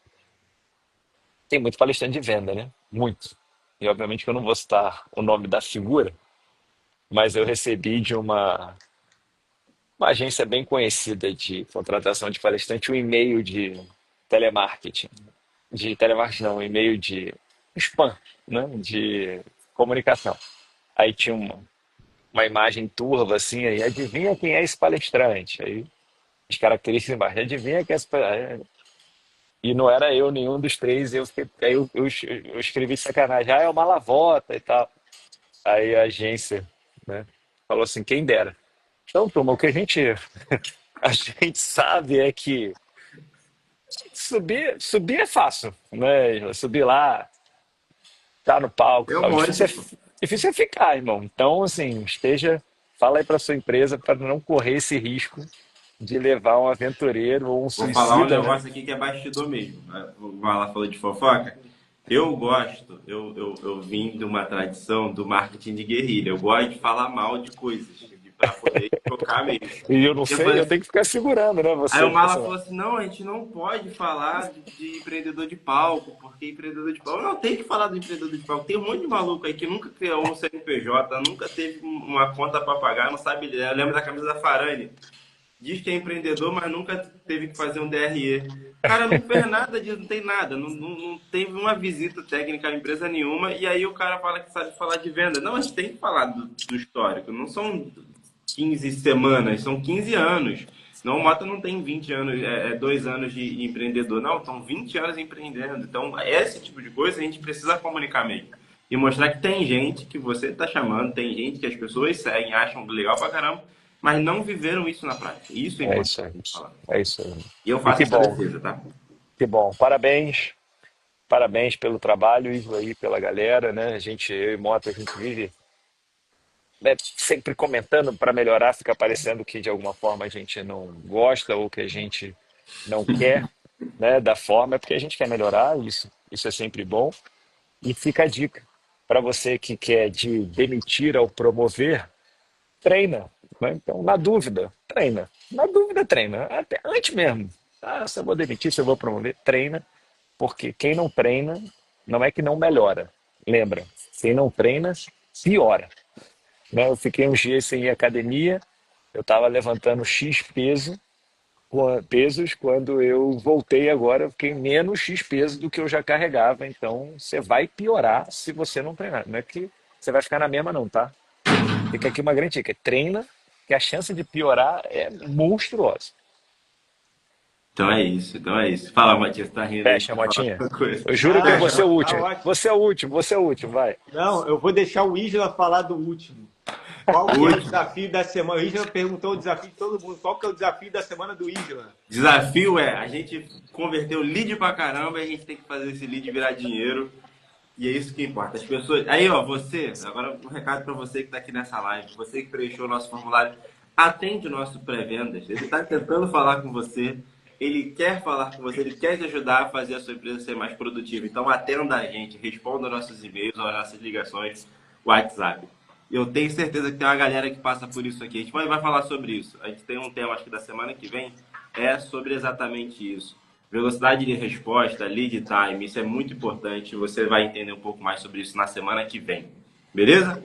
Tem muito palestrante de venda, né? Muito. E obviamente que eu não vou citar o nome da figura, mas eu recebi de uma agência bem conhecida de contratação de palestrante um e-mail de telemarketing. De telemarketing não, um e-mail de spam, né? De comunicação. Aí tinha uma imagem turva assim, aí adivinha quem é esse palestrante? Aí as características embaixo, adivinha quem é esse palestrante? E não era eu nenhum dos três, eu escrevi de sacanagem, é o Malavota e tal. Aí a agência, né, falou assim, quem dera. Então, turma, o que a gente sabe é que subir é fácil, né? Subir lá, tá no palco, É um tal. monte. Difícil é ficar, irmão. Então, assim, fala aí para sua empresa para não correr esse risco de levar um aventureiro ou um Vou falar um suicida, né? negócio aqui que é bastidor mesmo. O Mala falou de fofoca. Eu gosto, eu vim de uma tradição do marketing de guerrilha. Eu gosto de falar mal de coisas, para poder chocar mesmo. E eu não Eu sei, falei eu tenho que ficar segurando, né? Aí Você, o tipo Mala assim, falou assim, não, a gente não pode falar de empreendedor de palco, porque empreendedor de palco... Não, tem que falar do empreendedor de palco. Tem um monte de maluco aí que nunca criou um CNPJ, nunca teve uma conta para pagar, não sabe ler. Eu lembro da camisa da Farane. Diz que é empreendedor, mas nunca teve que fazer um DRE. O cara não fez nada disso, não tem nada. Não teve uma visita técnica a empresa nenhuma. E aí o cara fala que sabe falar de venda. Não, a gente tem que falar do histórico. Não são 15 semanas, são 15 anos. Não, o Mota não tem 20 anos, 2 anos de empreendedor, não, estão 20 anos empreendendo. Então, esse tipo de coisa a gente precisa comunicar mesmo. E mostrar que tem gente que você está chamando, tem gente que as pessoas seguem, acham legal pra caramba, mas não viveram isso na prática. Isso é é importante isso aí. falar. É isso aí. E eu E faço que essa bom, defesa, tá? que bom. Parabéns, parabéns pelo trabalho, Ivo, aí, pela galera, né? A gente, eu e Mota, a gente vive, né, sempre comentando para melhorar, fica parecendo que de alguma forma a gente não gosta ou que a gente não quer, né, da forma, é porque a gente quer melhorar, isso é sempre bom. E fica a dica para você que quer de demitir ao promover, treina, né? Então, na dúvida, treina. Na dúvida, treina. Até antes mesmo. Ah, se eu vou demitir, se eu vou promover, treina. Porque quem não treina, não é que não melhora. Lembra, quem não treina, piora. Né? Eu fiquei uns dias sem ir à academia, eu estava levantando X pesos, quando eu voltei agora, eu fiquei menos X peso do que eu já carregava. Então, você vai piorar se você não treinar. Não é que você vai ficar na mesma, não, tá? Fica aqui uma grande dica. Treina, que a chance de piorar é monstruosa. Então é isso, então é isso. Fala, Matias, tá rindo aí, Fecha, quer falar Motinha. alguma coisa? Eu juro que eu Não, vou ser o tá último. ótimo. Você é o último, você é o último, vai. Não, eu vou deixar o Isla falar do último. Qual que é o Último. desafio da semana? O Isla perguntou o desafio de todo mundo. Qual que é o desafio da semana do Isla? Desafio é, a gente converteu lead pra caramba e a gente tem que fazer esse lead virar dinheiro. E é isso que importa. As pessoas. Aí, ó, você, agora um recado para você que está aqui nessa live, você que preencheu o nosso formulário, atende o nosso pré-vendas. Ele está tentando falar com você, ele quer falar com você, ele quer te ajudar a fazer a sua empresa ser mais produtiva. Então, atenda a gente, responda nossos e-mails, as nossas ligações, WhatsApp. Eu tenho certeza que tem uma galera que passa por isso aqui. A gente vai falar sobre isso. A gente tem um tema, acho que da semana que vem, é sobre exatamente isso. Velocidade de resposta, lead time, isso é muito importante. Você vai entender um pouco mais sobre isso na semana que vem. Beleza?